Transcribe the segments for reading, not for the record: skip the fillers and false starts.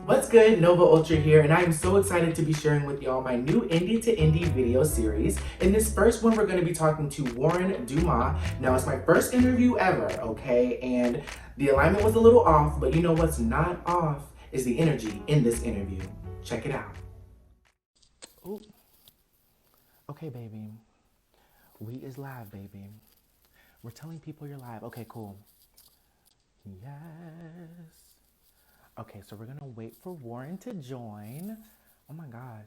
What's good? Nova Ultra here, and I am so excited to be sharing with y'all my new Indie to Indie video series. In this first one, we're going to be talking to Wuhryn Dumas. Now, it's my first interview ever, okay? And the alignment was a little off, but you know what's not off is the energy in this interview. Check it out. Ooh. Okay, baby. We is live, baby. We're telling people you're live. Okay, cool. Yes. Okay, so we're gonna wait for Wuhryn to join. Oh my gosh.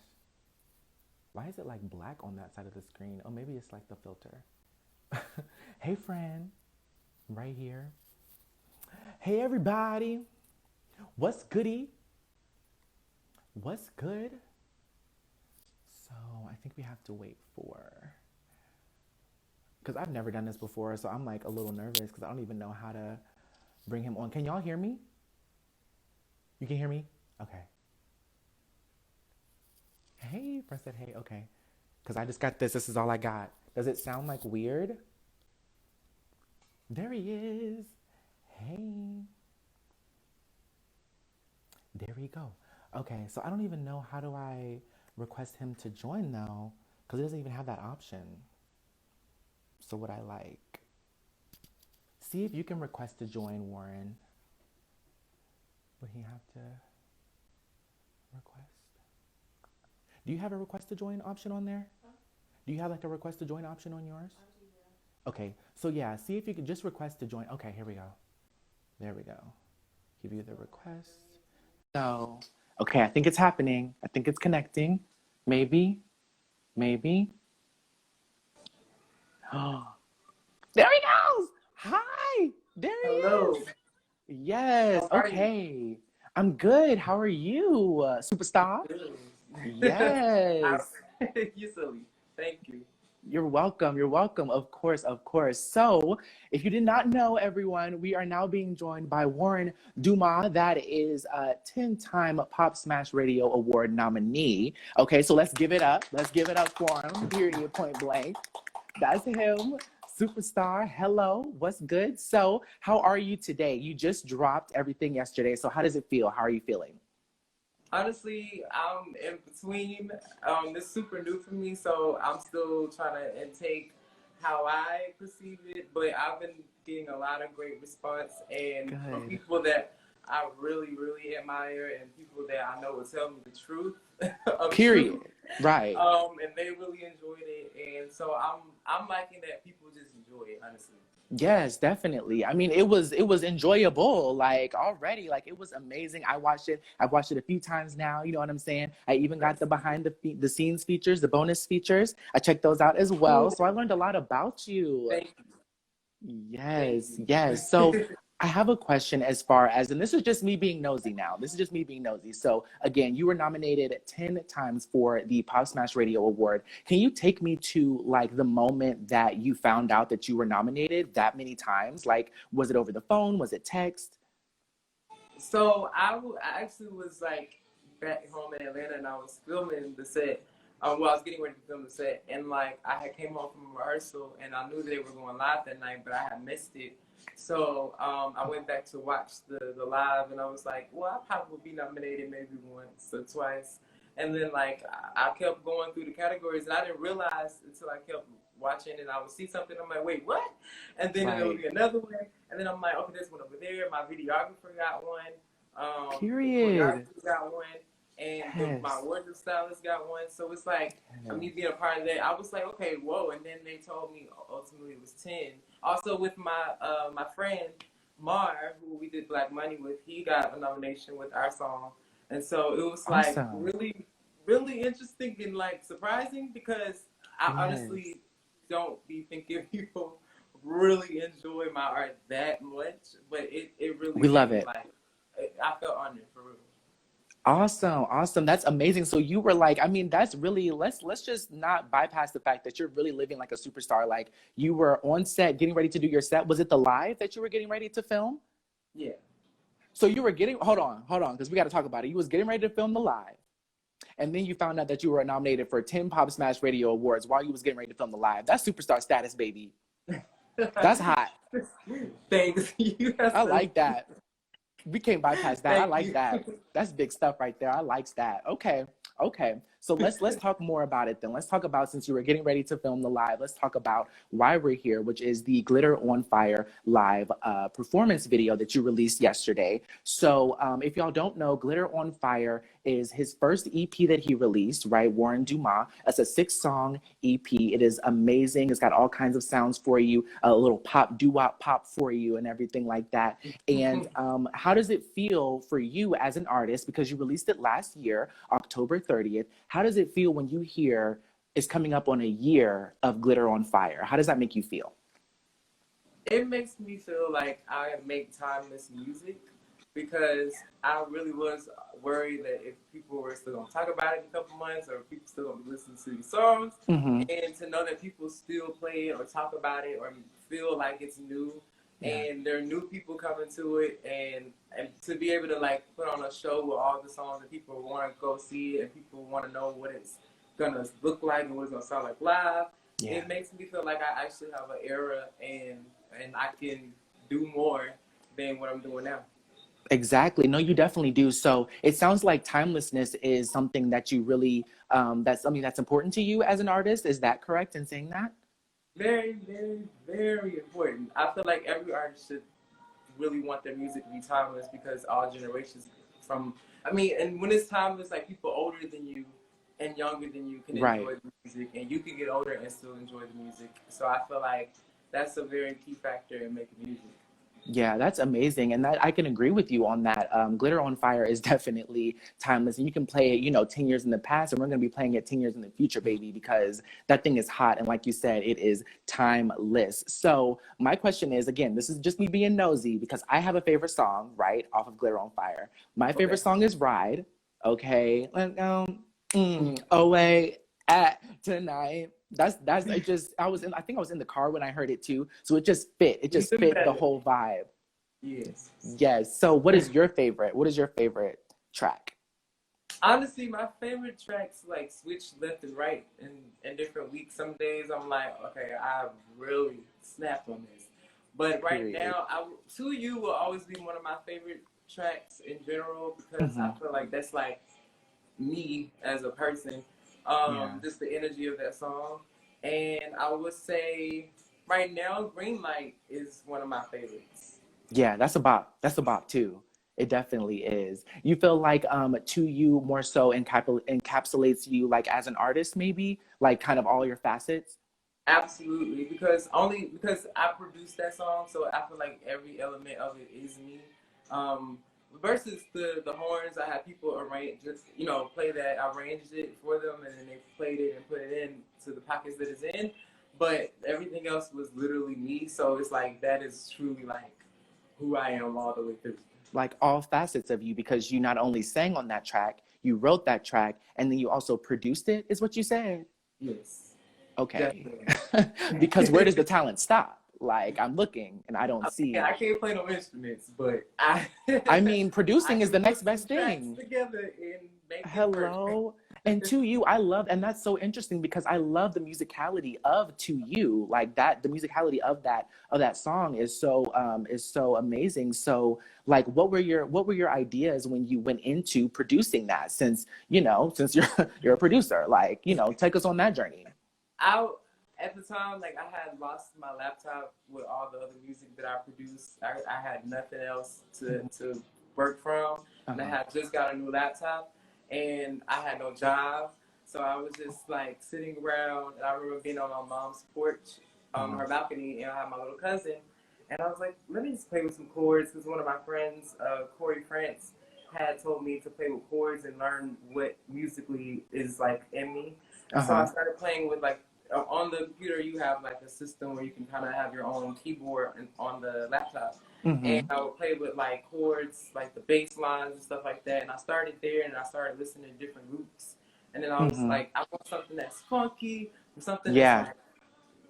Why is it like black on that side of the screen? Oh, maybe it's like the filter. Hey, friend. Right here. Hey, everybody. What's goody? What's good? So I think we have to wait for, because I've never done this before, so I'm like a little nervous because I don't even know how to bring him on. Can y'all hear me? You can hear me? Okay. Hey, Press said hey, okay. Because I just got this. This is all I got. Does it sound like weird? There he is. Hey. There we go. Okay, so I don't even know how do I request him to join though, because it doesn't even have that option. So what I like. See if you can request to join, Wuhryn. Would he have to request? Do you have a request to join option on there? Huh? Do you have like a request to join option on yours? Okay, so yeah, see if you can just request to join. Okay, here we go. There we go. Give you the request. So, okay, I think it's happening. I think it's connecting. Maybe. Oh, there he goes. Hi, there he is. Yes, okay. I'm good. How are you, superstar? Good. Yes. You silly. Thank you. You're welcome. You're welcome. Of course, of course. So, if you did not know, everyone, we are now being joined by Wuhryn Dumas. That is a 10-time Pop Smash Radio Award nominee. Okay, so let's give it up. Let's give it up for him. Period, point blank. That's him. Superstar. Hello. What's good? So, how are you today? You just dropped everything yesterday. So, how does it feel? How are you feeling? Honestly, I'm in between. It's super new for me, so I'm still trying to intake how I perceive it. But I've been getting a lot of great response, and from Good. people that I really, really admire, and people that I know will tell me the truth of Period. truth. Right. And they really enjoyed it, and so I'm liking that people just enjoy it, honestly. Yes, definitely. I mean, it was enjoyable. Like already, like it was amazing. I watched it. I've watched it a few times now. You know what I'm saying? I even got the behind the scenes features, the bonus features. I checked those out as well. So I learned a lot about you. Thank you. Yes, Thank yes. So you. I have a question as far as, and this is just me being nosy now. This is just me being nosy. So again, you were nominated 10 times for the Pop Smash Radio Award. Can you take me to like the moment that you found out that you were nominated that many times? Like, was it over the phone? Was it text? So I actually was like back home in Atlanta, and I was filming the set. Well, I was getting ready to film the set, and like I had came home from rehearsal, and I knew they were going live that night, but I had missed it. So I went back to watch the live, and I was like, well, I'll probably be nominated maybe once or twice. And then like I kept going through the categories, and I didn't realize until I kept watching, and I would see something. I'm like, wait, what? And then there would be another one, and then I'm like, okay, there's one over there. My videographer got one. Period. The got one, and Yes. my wardrobe stylist got one. So it's like, me being a part of that, I was like, okay, whoa. And then they told me ultimately it was 10. Also with my my friend Mar, who we did Black Money with, he got a nomination with our song, and so it was like Awesome. really, really interesting and like surprising because I honestly don't be thinking people really enjoy my art that much, but it really We love it. like I felt honored for real. Awesome, awesome. That's amazing. So you were like, I mean, that's really, let's just not bypass the fact that you're really living like a superstar. Like you were on set getting ready to do your set. Was it the live that you were getting ready to film? Yeah. So you were getting, hold on, because we got to talk about it. You was getting ready to film the live. And then you found out that you were nominated for 10 Pop Smash Radio Awards while you was getting ready to film the live. That's superstar status, baby. That's hot. Thanks. I like that. We can't bypass that. I Thank like you. that. That's big stuff right there. I likes that. Okay. Okay. So let's talk more about it then. Let's talk about, since you were getting ready to film the live, let's talk about why we're here, which is the Glitter on Fire live performance video that you released yesterday. So if y'all don't know, Glitter on Fire is his first EP that he released, right? Wuhryn Dumas. It's a 6-song EP. It is amazing. It's got all kinds of sounds for you, a little pop, doo-wop pop for you and everything like that. And how does it feel for you as an artist? Because you released it last year, October 30th. How does it feel when you hear it's coming up on a year of Glitter on Fire? How does that make you feel? It makes me feel like I make timeless music because I really was worried that if people were still gonna talk about it in a couple months or people still gonna be listening to these songs, and to know that people still play it or talk about it or feel like it's new, and there are new people coming to it, and to be able to like put on a show with all the songs that people want to go see it and people want to know what it's gonna look like and what it's gonna sound like live. It makes me feel like I actually have an era and I can do more than what I'm doing now. Exactly. No, you definitely do. So it sounds like timelessness is something that you really, that's something that's important to you as an artist. Is that correct in saying that? Very, very, very important. I feel like every artist should really want their music to be timeless because all generations and when it's timeless, like people older than you and younger than you can enjoy the music, and you can get older and still enjoy the music. So I feel like that's a very key factor in making music. Yeah, that's amazing. And that I can agree with you on that. Glitter on Fire is definitely timeless. And you can play it, 10 years in the past, and we're going to be playing it 10 years in the future, baby, because that thing is hot. And like you said, it is timeless. So my question is, again, this is just me being nosy because I have a favorite song, right, off of Glitter on Fire. My favorite song is Ride. Okay. Away at tonight. That's it. Just I think I was in the car when I heard it too, so it just fit the whole vibe. Yes. So what is your favorite track? Honestly, my favorite tracks like switch left and right in different weeks. Some days I'm like, okay, I really snapped on this, but right now To You will always be one of my favorite tracks in general because I feel like that's like me as a person, just the energy of that song. And I would say right now, Green Light is one of my favorites. Yeah, that's a bop too. It definitely is. You feel like To You more so encapsulates you like as an artist, maybe like kind of all your facets. Absolutely, because I produced that song, so I feel like every element of it is me. Versus the horns, I had people arrange, just play that. I arranged it for them, and then they played it and put it in to the pockets that it's in. But everything else was literally me, so it's like that is truly like who I am all the way through. Like all facets of you, because you not only sang on that track, you wrote that track, and then you also produced it. Is what you said? Yes. Okay. Because where does the talent stop? Like I'm looking and I don't see. I can't play no instruments, but I mean, producing is the next best thing. Together and make Hello. And To You, I love, and that's so interesting because I love the musicality of To You, like that. The musicality of that song is so amazing. So, like, what were your ideas when you went into producing that? Since you're a producer, like take us on that journey. At the time, like I had lost my laptop with all the other music that I produced. I had nothing else to work from, and I had just got a new laptop, and I had no job, so I was just like sitting around. And I remember being on my mom's porch, her balcony, and I had my little cousin, and I was like, let me just play with some chords, because one of my friends, Corey France, had told me to play with chords and learn what musically is like in me. So I started playing with like on the computer, you have like a system where you can kind of have your own keyboard on the laptop. And I would play with like chords, like the bass lines and stuff like that. And I started there, and I started listening to different loops. And then I was like, I want something that's funky, something that's like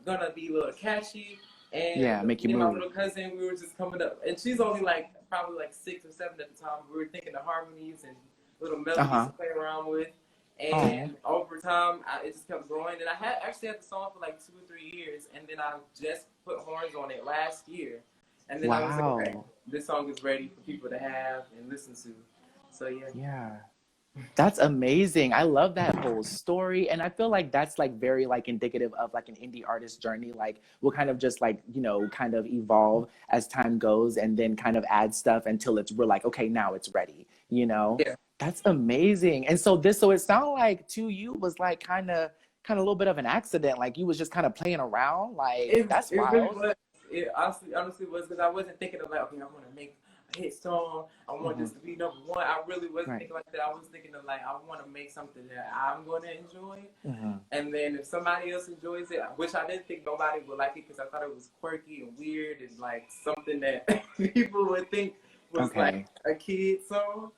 gonna be a little catchy. And make you me and move. my little cousin, we were just coming up, and she's only like probably like 6 or 7 at the time. We were thinking of harmonies and little melodies to play around with. And over time, it just kept growing. And I actually had the song for like 2 or 3 years, and then I just put horns on it last year. And then I was like, okay, Wow. this song is ready for people to have and listen to. So yeah. Yeah. That's amazing. I love that whole story. And I feel like that's like very like indicative of like an indie artist journey. Like we'll kind of just like, you know, kind of evolve as time goes and then kind of add stuff until we're like, okay, now it's ready, you know? Yeah. That's amazing. And so so it sounded like To You was like kind of a little bit of an accident. Like you was just kind of playing around. Like that's It really wild. was. It honestly was because I wasn't thinking of like, okay, I want to make a hit song. I want Hmm. this to be number one. I really wasn't Right. thinking like that. I was thinking of like, I want to make something that I'm going to enjoy. Hmm. And then if somebody else enjoys it, which I didn't think nobody would like it because I thought it was quirky and weird and like something that people would think was like Okay. a kid song.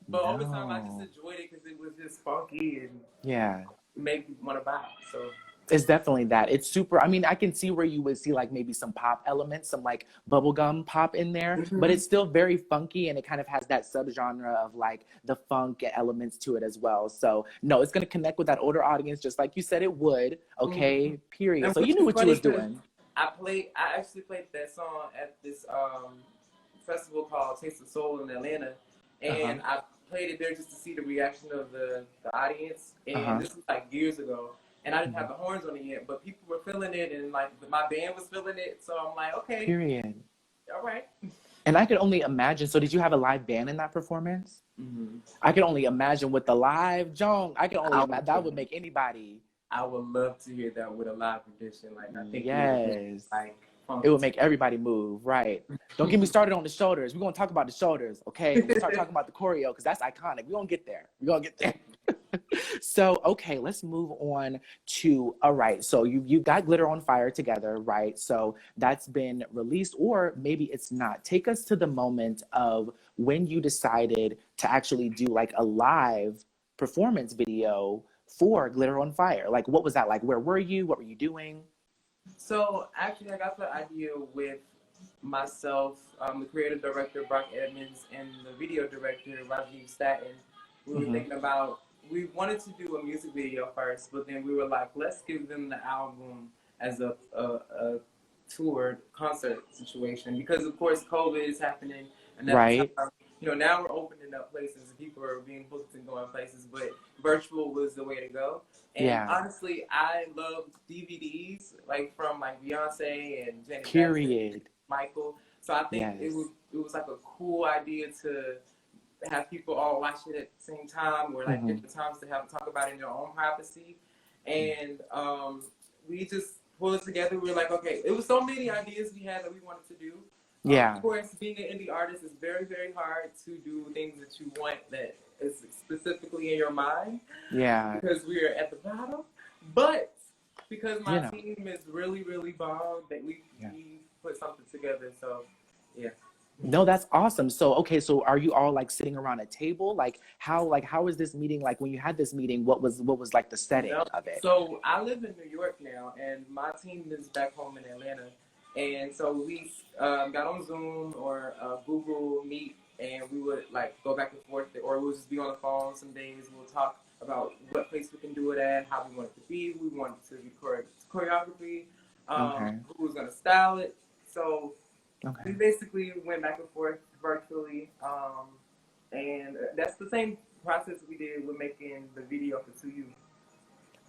But over time, I just No. enjoyed it because it was just funky and Yeah. made me want to buy it. So It's definitely that. It's super. I mean, I can see where you would see like maybe some pop elements, some like bubblegum pop in there, but mm-hmm. it's still very funky and it kind of has that subgenre of like the funk elements to it as well. So, no, it's going to connect with that older audience just like you said it would. Mm-hmm. Okay, period. And So, you which knew is what you funny was because doing. I actually played that song at this festival called Taste of Soul in Atlanta, Uh-huh. and I played it there just to see the reaction of the audience. And Uh-huh. this was like years ago, and I didn't have Mhm. the horns on it yet, but people were feeling it, and like my band was feeling it. So I'm like, okay, Period. all right. And I could only imagine. So, did you have a live band in that performance? Mm-hmm. I could only imagine with the live Jong. I could only I imagine that would make anybody. would love to hear that with a live edition. Like I think it would be Yes. like It funky would make everybody move, right? Don't get me started on the shoulders. We're gonna talk about the shoulders, okay? We'll start talking about the choreo because that's iconic. We're gonna get there. We're gonna get there. So, okay, let's move on to all right. So you got Glitter on Fire together, right? So that's been released, or maybe it's not. Take us to the moment of when you decided to actually do like a live performance video for Glitter on Fire. Like, what was that like? Where were you? What were you doing? So actually, I got the idea with myself, the creative director Brock Edmonds, and the video director Rajiv Staten. We were Mm-hmm. thinking about we wanted to do a music video first, but then we were like, let's give them the album as a toured concert situation because of course COVID is happening, and at the Right. time, now we're opening up places and people are being booked and going places, but virtual was the way to go. And Yeah. honestly, I loved DVDs like from like Beyonce and Janet Jackson, Period. Michael. So I think Yes. it was like a cool idea to have people all watch it at the same time or like Mm-hmm. different times to have them talk about it in their own privacy. Yeah. And we just pulled it together. We were like, okay, it was so many ideas we had that we wanted to do. Yeah. Of course, being an indie artist is very, very hard to do things that you want that is specifically in your mind Yeah. because we are at the bottom. But because my You know. team is really, really bomb, that we put something together. So, yeah. No, that's awesome. So, okay, so are you all like sitting around a table? Like how is this meeting like when you had this meeting, what was like the setting No. of it? So I live in New York now, and my team is back home in Atlanta. And so we got on Zoom or Google Meet, and we would like go back and forth, or we'll just be on the phone some days. We'll talk about what place we can do it at, how we want it to be, who we want it to be choreography, Okay. who was gonna style it. So we Okay. basically went back and forth virtually, and that's the same process we did with making the video for To You.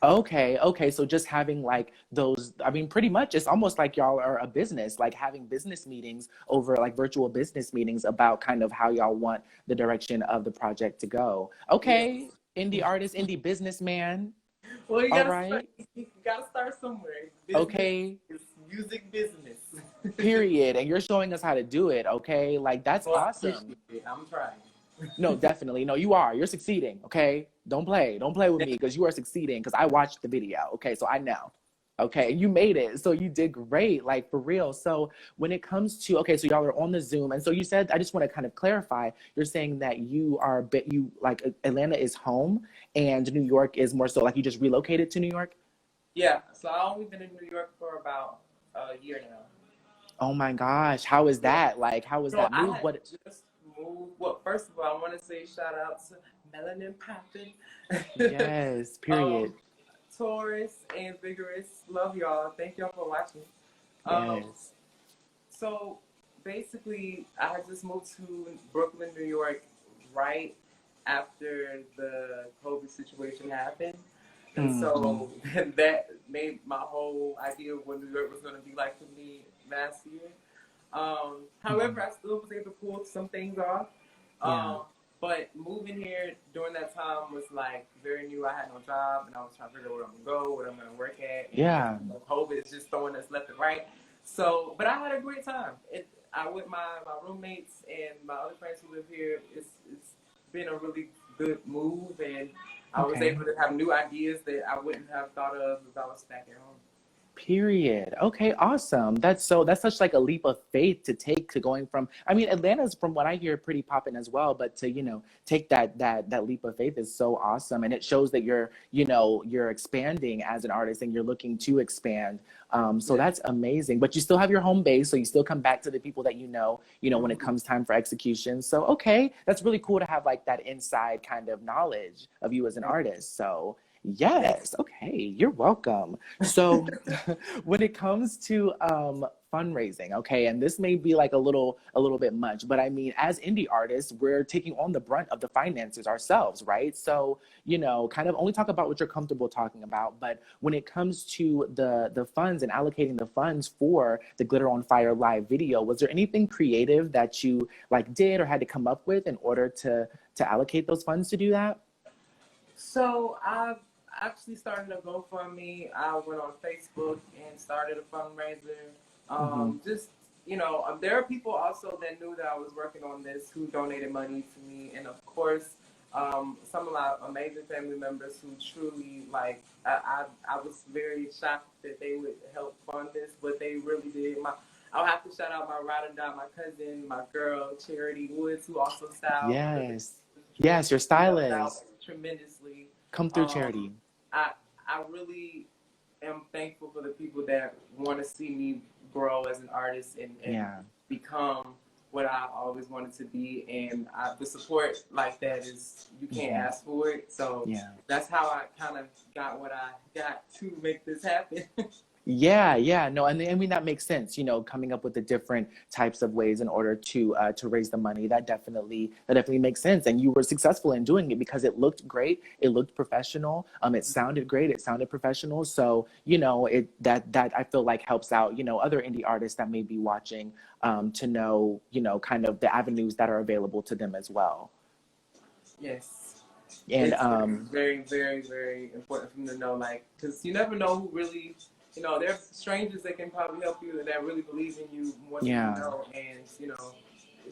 Okay, okay. So just having like those, I mean, pretty much it's almost like y'all are a business, like having business meetings over like virtual business meetings about kind of how y'all want the direction of the project to go. Yeah. Okay, indie artist, indie businessman. Well, All right. you gotta start somewhere. Business Okay. is music business. Period. And you're showing us how to do it. Okay. Like that's Well, I awesome. appreciate it. I'm trying. No, definitely. No, you are. You're succeeding. Okay. Don't play. Don't play with me because you are succeeding because I watched the video. Okay. So I know. Okay. You made it. So you did great. Like for real. So when it comes to, okay, so y'all are on the Zoom. And so you said, I just want to kind of clarify, you're saying that you are, you like Atlanta is home and New York is more so like you just relocated to New York? Yeah. So I've only been in New York for about a year now. Oh my gosh. How is that? Like, how was So that I move? had What? just moved. Well, first of all, I want to say shout out to Melanin Poppin', Yes. Period. Taurus, and Vigorous. Love y'all. Thank y'all for watching. Um, Yes. So basically, I had just moved to Brooklyn, New York, right after the COVID situation happened. And Mm-hmm. so that made my whole idea of what New York was going to be like for me last year. Mm-hmm. However, I still was able to pull some things off. Yeah. But moving here during that time was like very new. I had no job, and I was trying to figure out where I'm gonna go, what I'm gonna work at, and Yeah. COVID is just throwing us left and right. So, but I had a great time. I with my roommates and my other friends who live here. It's been a really good move, and I was Okay. able to have new ideas that I wouldn't have thought of if I was back at home. Period. Okay, awesome. That's such like a leap of faith to take to going from, I mean, Atlanta's from what I hear pretty popping as well, but to, take that leap of faith is so awesome. And it shows that you're expanding as an artist and you're looking to expand. So Yeah. that's amazing. But you still have your home base, so you still come back to the people that when it Mm-hmm. comes time for execution. So okay, that's really cool to have like that inside kind of knowledge of you as an artist. So yes, okay, you're welcome. So when it comes to fundraising, okay, and this may be like a little bit much, but I mean, as indie artists, we're taking on the brunt of the finances ourselves, right? So, kind of only talk about what you're comfortable talking about, but when it comes to the funds and allocating the funds for the Glitter on Fire live video, was there anything creative that you like did or had to come up with in order to allocate those funds to do that? So I've actually started a GoFundMe. I went on Facebook and started a fundraiser. Mm-hmm. Just there are people also that knew that I was working on this who donated money to me, and of course, some of my amazing family members who truly like. I was very shocked that they would help fund this, but they really did. I'll have to shout out my ride or die, my cousin, my girl, Charity Woods, who also styled the Yes. dress. Yes, your She helped out stylist. tremendously. Come through, Um, Charity. I I really am thankful for the people that want to see me grow as an artist and Yeah. become what I always wanted to be. And the support like that is you can't Hmm. ask for it. So Yeah. that's how I kind of got what I got to make this happen. Yeah, yeah, no, and I mean that makes sense. Coming up with the different types of ways in order to raise the money. That definitely makes sense. And you were successful in doing it because it looked great. It looked professional. It sounded great. It sounded professional. So that I feel like helps out other indie artists that may be watching to know kind of the avenues that are available to them as well. Yes. And It's very, very, very important for them to know, like, because you never know who really, there's strangers that can probably help you and that really believe in you more than you yeah, know. And,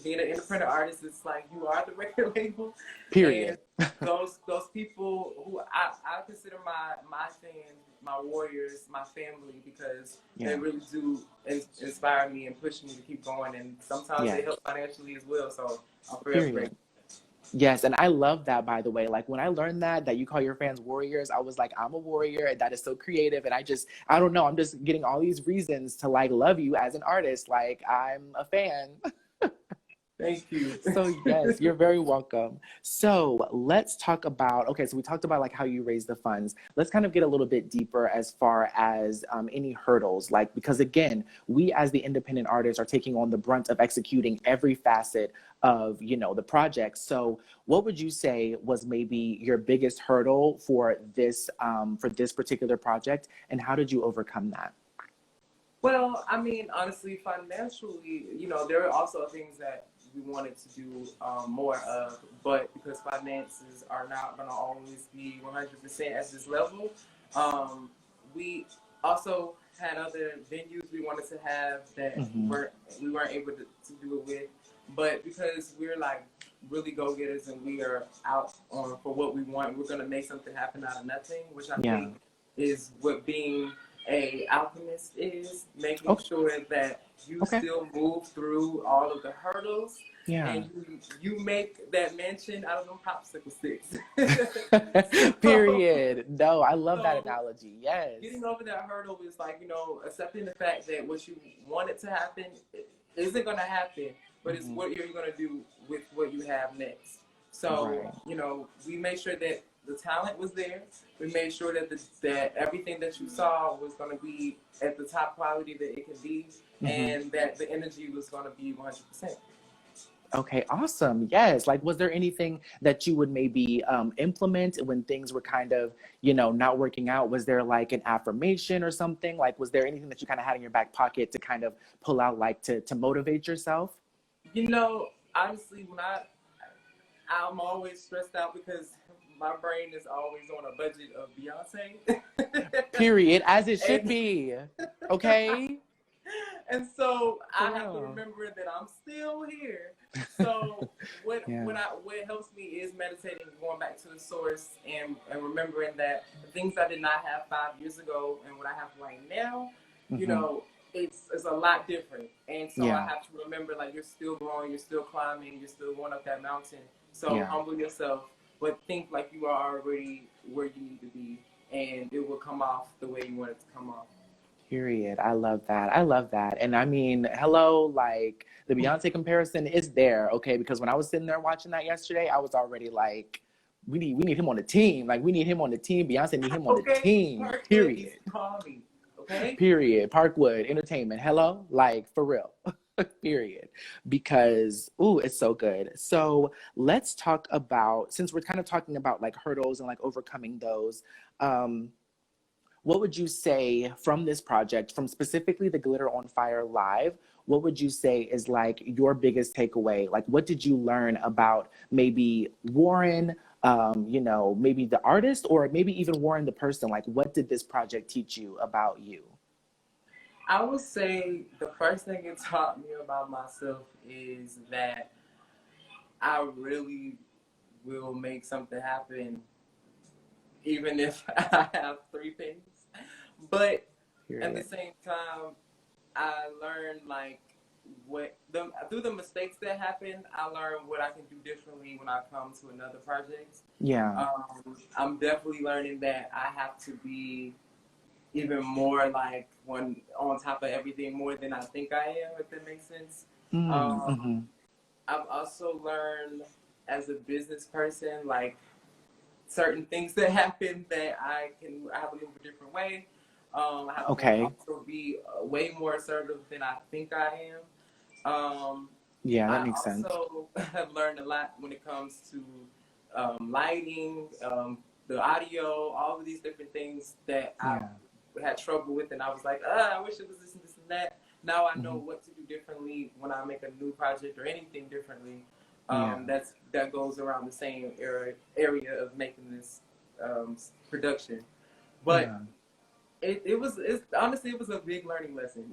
being an independent artist, it's like you are the record label. And period. those people who I consider my fans, my warriors, my family, because they Yeah. really do inspire me and push me to keep going. And sometimes they Yes. help financially as well. So I'm forever Period. grateful. Yes, and I love that, by the way. Like when I learned that you call your fans warriors, I was like, I'm a warrior, and that is so creative. And I don't know, I'm just getting all these reasons to like love you as an artist. Like I'm a fan. Thank you. So yes, you're very welcome. So let's talk about, okay, so we talked about like how you raise the funds. Let's kind of get a little bit deeper as far as any hurdles, like, because again, we as the independent artists are taking on the brunt of executing every facet of, the project. So what would you say was maybe your biggest hurdle for this particular project, and how did you overcome that? Well, I mean, honestly, financially, there are also things that we wanted to do more of, but because finances are not going to always be 100% at this level, we also had other venues we wanted to have that Hmm. we weren't able to do it with, but because we're like really go getters and we are out on for what we want, we're going to make something happen out of nothing, which I Yeah. think is what being a alchemist is, making Okay. sure that you Okay. still move through all of the hurdles Yeah. and you make that mansion out of them popsicle sticks. so, Period. No, I love that so analogy. Yes. getting over that hurdle is like, accepting the fact that what you wanted to happen isn't going to happen, but it's Hmm. what you're going to do with what you have next. So, Right. you know, we made sure that the talent was there. We made sure that that everything that you saw was going to be at the top quality that it can be, Hmm. and that the energy was going to be 100%. Okay, awesome. Yes. Like, was there anything that you would maybe implement when things were kind of, not working out? Was there like an affirmation or something? Like, was there anything that you kind of had in your back pocket to kind of pull out, like to motivate yourself? You know, honestly, I'm always stressed out because my brain is always on a budget of Beyonce. Period. As it should and be. Okay. and so For I have to real. remember that I'm still here. So Yeah. what helps me is meditating, going back to the source, and remembering that the things I did not have 5 years ago and what I have right now, you Hmm. know, it's a lot different. And so I Yeah. have to remember, like, you're still growing, you're still climbing, you're still going up that mountain. So Yeah. humble yourself, but think like you are already where you need to be, and it will come off the way you want it to come off. Period. I love that. I love that. And I mean, hello, like the Beyonce comparison is there, okay? Because when I was sitting there watching that yesterday, I was already like, we need him on the team. Like we need him on the team. Beyonce need him on the Okay, team. Parkwood needs Period. to call me. Okay. Period. Parkwood Entertainment. Hello? Like for real. Period. Because ooh, it's so good. So let's talk about, since we're kind of talking about like hurdles and like overcoming those, um, what would you say from this project, from specifically the Glitter on Fire Live, what would you say is like your biggest takeaway? Like, what did you learn about maybe Warren, maybe the artist, or maybe even Warren the person? Like, what did this project teach you about you? I would say the first thing it taught me about myself is that I really will make something happen, even if I have three things. But at the Period. same time, I learned like through the mistakes that happened, I learned what I can do differently when I come to another project. Yeah. I'm definitely learning that I have to be even more like one on top of everything more than I think I am, if that makes sense. Um, Mm-hmm. I've also learned as a business person, like certain things that happen that I have to move a different way. I have to Okay. also be way more assertive than I think I am. Yeah, that I makes sense. also have learned a lot when it comes to lighting, the audio, all of these different things that I Yeah. had trouble with, and I was like, I wish it was this and this and that. Now I know Hmm. what to do differently when I make a new project or anything differently. Yeah. That goes around the same area of making this production, but Yeah. honestly it was a big learning lesson.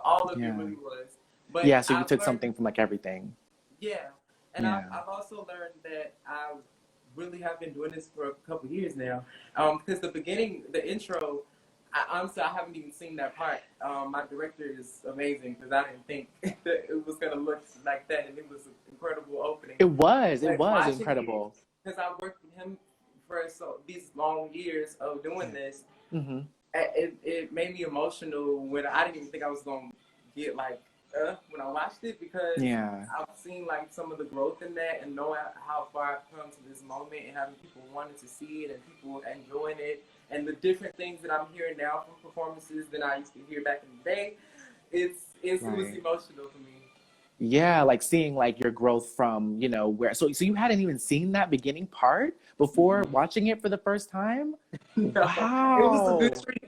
All of it Yeah. really was. But Yeah. So you I've took learned, something from like everything. yeah, and Yeah. I've also learned that I really have been doing this for a couple of years now. Because the beginning, the intro, honestly, I haven't even seen that part. My director is amazing because I didn't think that it was gonna look like that, and it was an incredible opening. It was. It Like was watching it, incredible. because I worked with him for these long years of doing this, Mm-hmm. it made me emotional when I didn't even think I was gonna get like when I watched it, because Yeah. I've seen like some of the growth in that and knowing how far I've come to this moment and having people wanting to see it and people enjoying it and the different things that I'm hearing now from performances than I used to hear back in the day. It was Right. emotional for me. Yeah, like seeing like your growth from, where so you hadn't even seen that beginning part before Mm-hmm. watching it for the first time? No, it was a good Wow. treat.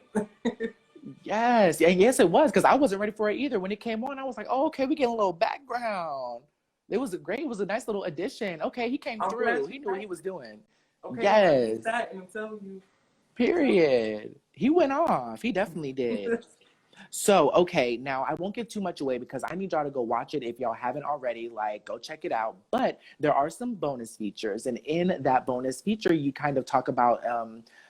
Yes. And yes, it was because I wasn't ready for it either. When it came on, I was like, oh, okay, we get a little background. It was great. It was a nice little addition. Okay, he came I'm glad through. you He knew what he liked was it. doing. Okay, I'm Yes. excited. I'm telling you. I'm telling Period. He went off. He definitely did. you. So, okay, now I won't give too much away because I need y'all to go watch it if y'all haven't already. Like, go check it out. But there are some bonus features. And in that bonus feature, you kind of talk about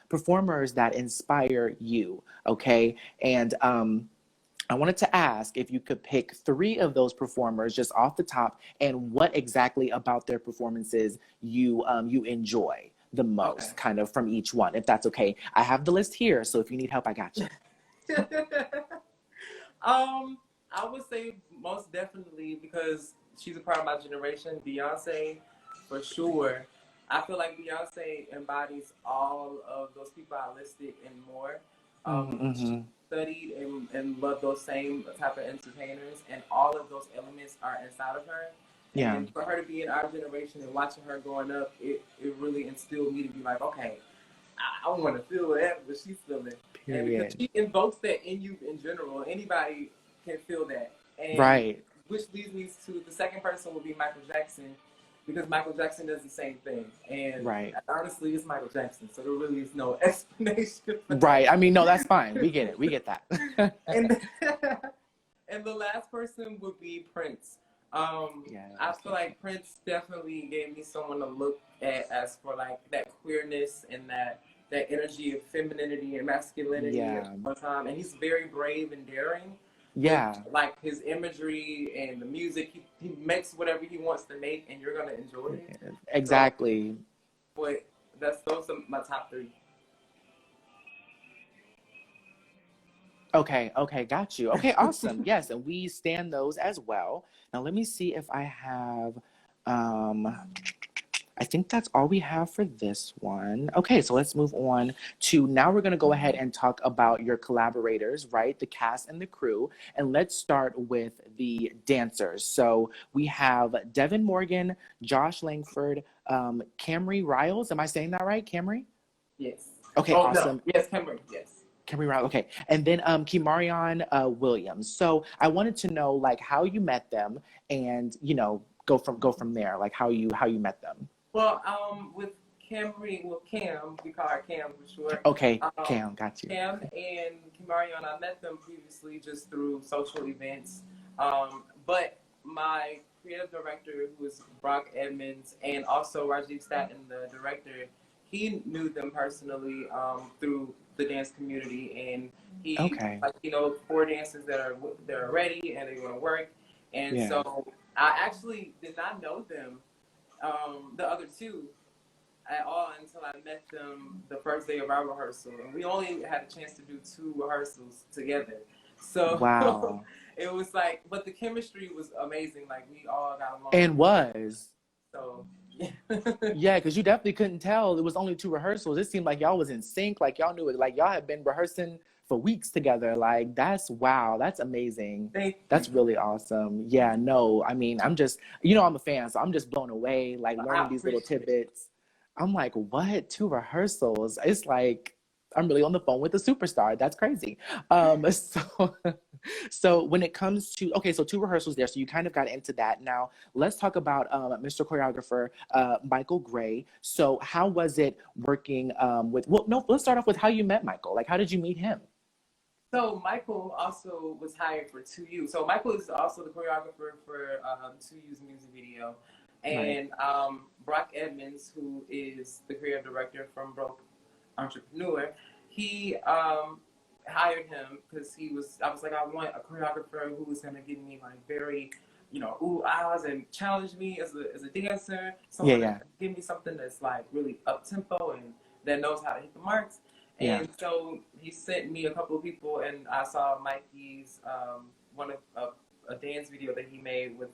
performers that inspire you. Okay. And I wanted to ask if you could pick three of those performers just off the top and what exactly about their performances you enjoy the Okay. most, kind of from each one, if that's okay. I have the list here. So if you need help, I got you. um, I would say most definitely because she's a part of my generation, Beyonce. for sure. I feel like Beyonce embodies all of those people I listed and more. She Mm-hmm. studied and loved those same type of entertainers, and all of those elements are inside of her. Yeah. And for her to be in our generation and watching her growing up, it really instilled me to be like, okay, I want to feel whatever she's feeling. And because Period. she invokes that in you in general, anybody can feel that. And Right. which leads me to the second person would be Michael Jackson, because Michael Jackson does the same thing. And Right. honestly, it's Michael Jackson, so there really is no explanation for Right. that. I mean, no, that's fine. We get it. We get that. And and the last person would be Prince. Yeah. I feel like Prince definitely gave me someone to look at as for like that queerness and that energy of femininity and masculinity Yeah. at one time. And he's very brave and daring. Yeah. With, like his imagery and the music, he makes whatever he wants to make, and you're gonna enjoy it. Exactly. So, but those are my top three. Okay, got you. Okay, awesome. Yes, and we stand those as well. Now let me see if I have I think that's all we have for this one. Okay, so let's move on to now we're going to go ahead and talk about your collaborators, right? The cast and the crew. And let's start with the dancers. So we have Devin Morgan, Josh Langford, Camry Riles. Am I saying that right? Camry? Yes. Okay, Oh, awesome. no. Yes, Cameron. Yes. Camry Riles. Okay. And then Kimarion Williams. So I wanted to know like how you met them and, you know, go from there, like how you met them. Well, with Cam, we call her Cam for short. Okay, Cam, got you. Cam and Kimarion, I met them previously just through social events. But my creative director, who is Brock Edmonds, and also Rajiv Staten, the director, he knew them personally through the dance community, and he, like, you know, 4 dancers that are ready and they want to work, and so I actually did not know them. The other two at all until I met them the first day of our rehearsal. And we only had a chance to do 2 rehearsals together. So wow. It was like, but the chemistry was amazing. Like we all got along. And was. So yeah, because you definitely couldn't tell. It was only 2 rehearsals. It seemed like y'all was in sync. Like y'all knew it. Like y'all had been rehearsing for weeks together. Like that's wow. That's amazing. That's really awesome. Yeah, no, I mean, I'm just, you know, I'm a fan, so I'm just blown away, like learning these little tidbits. I'm like, what? 2 rehearsals? It's like, I'm really on the phone with a superstar. That's crazy. So when it comes to, okay, so 2 rehearsals there. So you kind of got into that. Now let's talk about Mr. Choreographer, Michael Gray. So how was it working with, well, no, let's start off with how you met Michael. Like, how did you meet him? So Michael also was hired for 2U. So Michael is also the choreographer for 2U's music video. And Brock Edmonds, who is the creative director from Broke Entrepreneur, he hired him because I was like, I want a choreographer who is going to give me like very, you know, ooh, ahs and challenge me as a dancer. Someone give me something that's like really up tempo and that knows how to hit the marks. And so he sent me a couple of people, and I saw Mikey's one of a dance video that he made with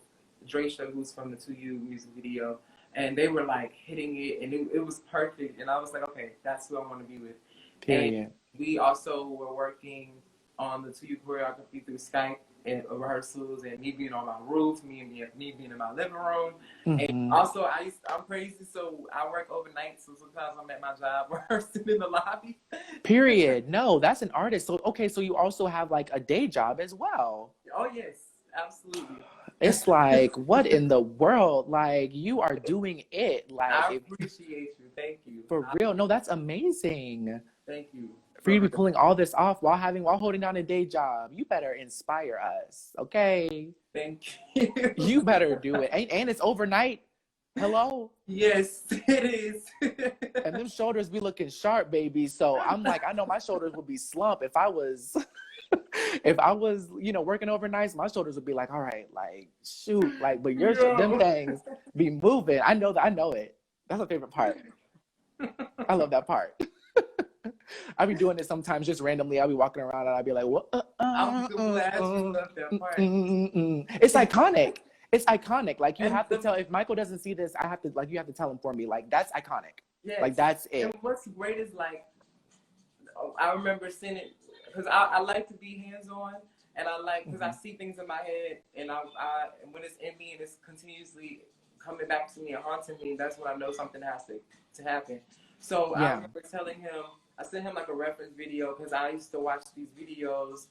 Draysha, who's from the 2U music video, and they were like hitting it, and it was perfect. And I was like, okay, that's who I want to be with. Period. And we also were working on the 2U choreography through Skype and rehearsals, and me being on my roof, me being in my living room. And also, I'm crazy, so I work overnight, so sometimes I'm at my job rehearsing in the lobby. Period. No, that's an artist. So, okay, so you also have like a day job as well. Oh, yes, absolutely. It's like, what in the world? Like, you are doing it. Like, I appreciate you. Thank you. For real. No, that's amazing. Thank you. For you to be pulling all this off while holding down a day job. You better inspire us, okay? Thank you. You better do it. And it's overnight. Hello? Yes, it is. And them shoulders be looking sharp, baby. So I'm like, I know my shoulders would be slumped if I was you know, working overnights. My shoulders would be like, all right, like shoot, like, but them things be moving. I know it. That's my favorite part. I love that part. I be doing it sometimes just randomly. I'll be walking around and I'll be like, what? I'm glad you love that part. It's iconic. it's iconic. Like you And have to tell, if Michael doesn't see this, I have to, like, you have to tell him for me. Like that's iconic. yes, Like that's and it. what's great is like I remember seeing it because I like to be hands on, and I like because I see things in my head, and and when it's in me and it's continuously coming back to me and haunting me, that's when I know something has to happen. So I Yeah. remember telling him, I sent him like a reference video because I used to watch these videos.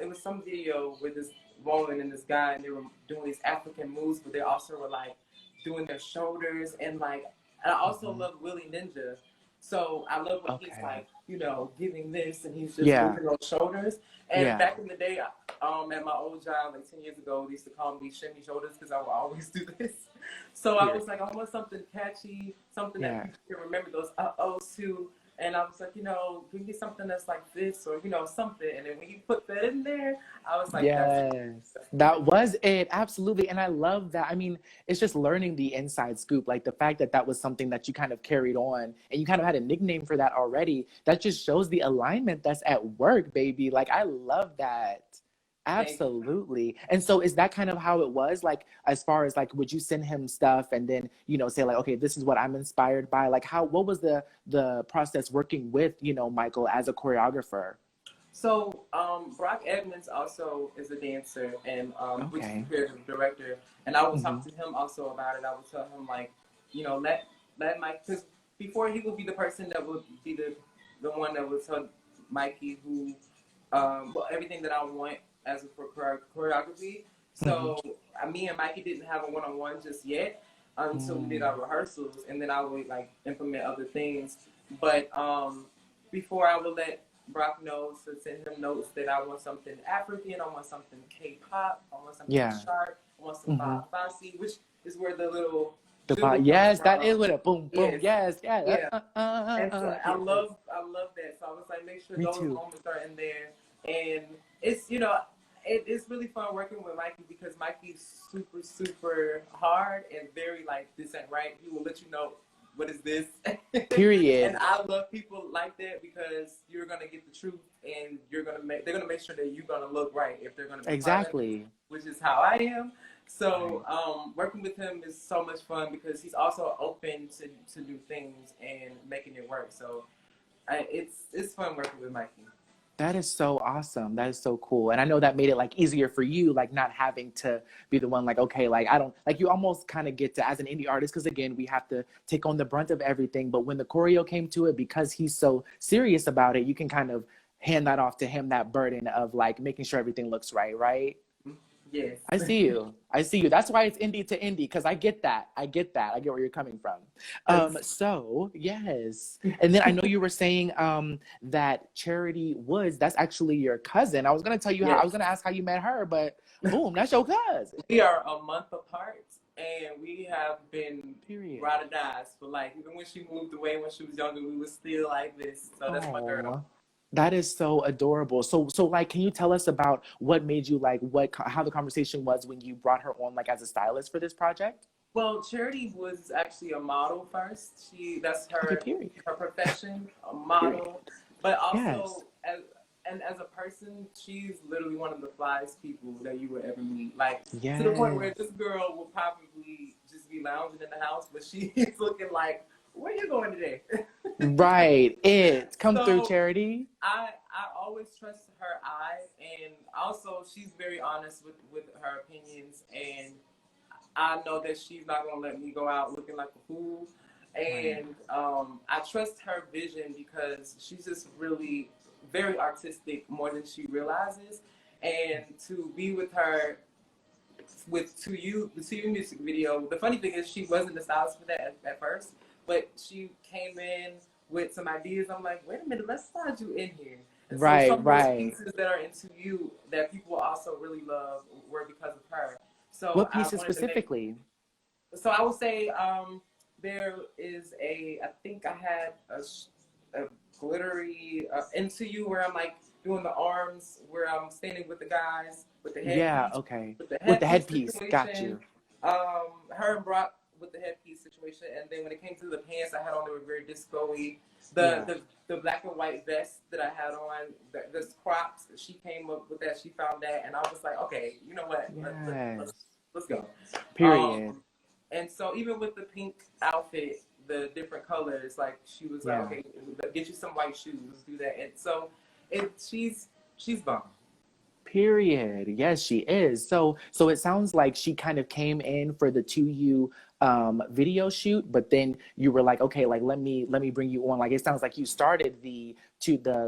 It was some video with this woman and this guy, and they were doing these African moves, but they also were like doing their shoulders and like. And I also love Willie Ninja. So I love when he's Okay. like, you know, giving this and he's just Yeah. moving those shoulders. And Yeah. back in the day, at my old job, like 10 years ago, they used to call me Shimmy Shoulders because I would always do this. So I was like, I want something catchy, something that people can remember those uh-ohs to. And I was like, you know, give me something that's like this or, you know, something. And then when you put that in there, I was like, that's it. Yes, that was it. Absolutely. And I love that. I mean, it's just learning the inside scoop. Like the fact that that was something that you kind of carried on and you kind of had a nickname for that already. That just shows the alignment that's at work, baby. Like, I love that. Thank you. Absolutely. And so is that kind of how it was? Like, as far as like, would you send him stuff and then, you know, say like, okay, this is what I'm inspired by? Like what was the process working with, you know, Michael as a choreographer? So Brock Edmonds also is a dancer, and which is Okay. the creative director. And I would Mm-hmm. talk to him also about it. I would tell him like, you know, let Mike, because before he would be the person that would be the one that would tell Mikey who well, everything that I want as for choreography. Mm-hmm. So me and Mikey didn't have a one-on-one just yet until we did Mm. our rehearsals, and then I would like implement other things. But before I would let Brock know to send him notes that I want something African, I want something K-pop, I want something Yeah. sharp, I want some Mm-hmm. bossy, which is where the little The doodle comes yes, that from. is what a boom boom. Yes, Yes, yeah. yeah. And so Yes. I love that. So I was like, make sure Me those too. moments are in there. And it's, you know, it's really fun working with Mikey because Mikey's super, super hard and very like, this ain't right. He will let you know, what is this? And Period. I love people like that because you're going to get the truth and they're going to make sure that you're going to look right if they're going to be part of it, Exactly. which is how I am. So Right. working with him is so much fun because he's also open to new things and making it work. So it's fun working with Mikey. That is so awesome. That is so cool. And I know that made it like easier for you, like not having to be the one like, okay, like I don't like you almost kind of get to as an indie artist, because again, we have to take on the brunt of everything. But when the choreo came to it, because he's so serious about it, you can kind of hand that off to him, that burden of like making sure everything looks right, right? Yes. I see you. I see you. That's why it's indie to indie, because I get that. I get that. I get where you're coming from. So yes. And then I know you were saying that Charity Woods, that's actually your cousin. I was gonna tell you how I was Yes. gonna ask how you met her, but boom, that's your cousin. We are a month apart and we have been Period. ride or dies for life. Even when she moved away when she was younger, we were still like this. So that's my girl. Oh, that is so adorable. So like, can you tell us about what made you like how the conversation was when you brought her on like as a stylist for this project? Well, Charity was actually a model first. That's Okay, her period. profession, a Period. model. But Yes. also as a person, she's literally one of the flyest people that you would ever meet. Like to the point where Yes. this girl will probably just be lounging in the house, but she's looking like, where you going today? Right. It come through, So Charity. I always trust her eye, and also she's very honest with her opinions, and I know that she's not gonna let me go out looking like a fool. Right. And I trust her vision because she's just really very artistic more than she realizes. And to be with her with the To You music video, the funny thing is she wasn't the stylist for that at first, but she came in with some ideas. I'm like, wait a minute, let's slide you in here. And so Right, some of those right. pieces that are in To You that people also really love were because of her. So What I pieces wanted to make specifically? so I would say there is I think I had a glittery Into You where I'm like doing the arms, where I'm standing with the guys Yeah, okay. with the With the headpiece headpiece. Got situation. you. Her and Brock with the headpiece situation, and then when it came to the pants, I had on they were very disco-y. Yeah. The black and white vest that I had on, the crops, she came up with that. She found that, and I was like, okay, you know what? Yes. Let's go. Period. And so even with the pink outfit, the different colors, like she was like, Yeah. okay, get you some white shoes, let's do that. And so she's bomb. Period. Yes, she is. So it sounds like she kind of came in for the 2U video shoot, but then you were like, okay, like let me bring you on. Like it sounds like you started the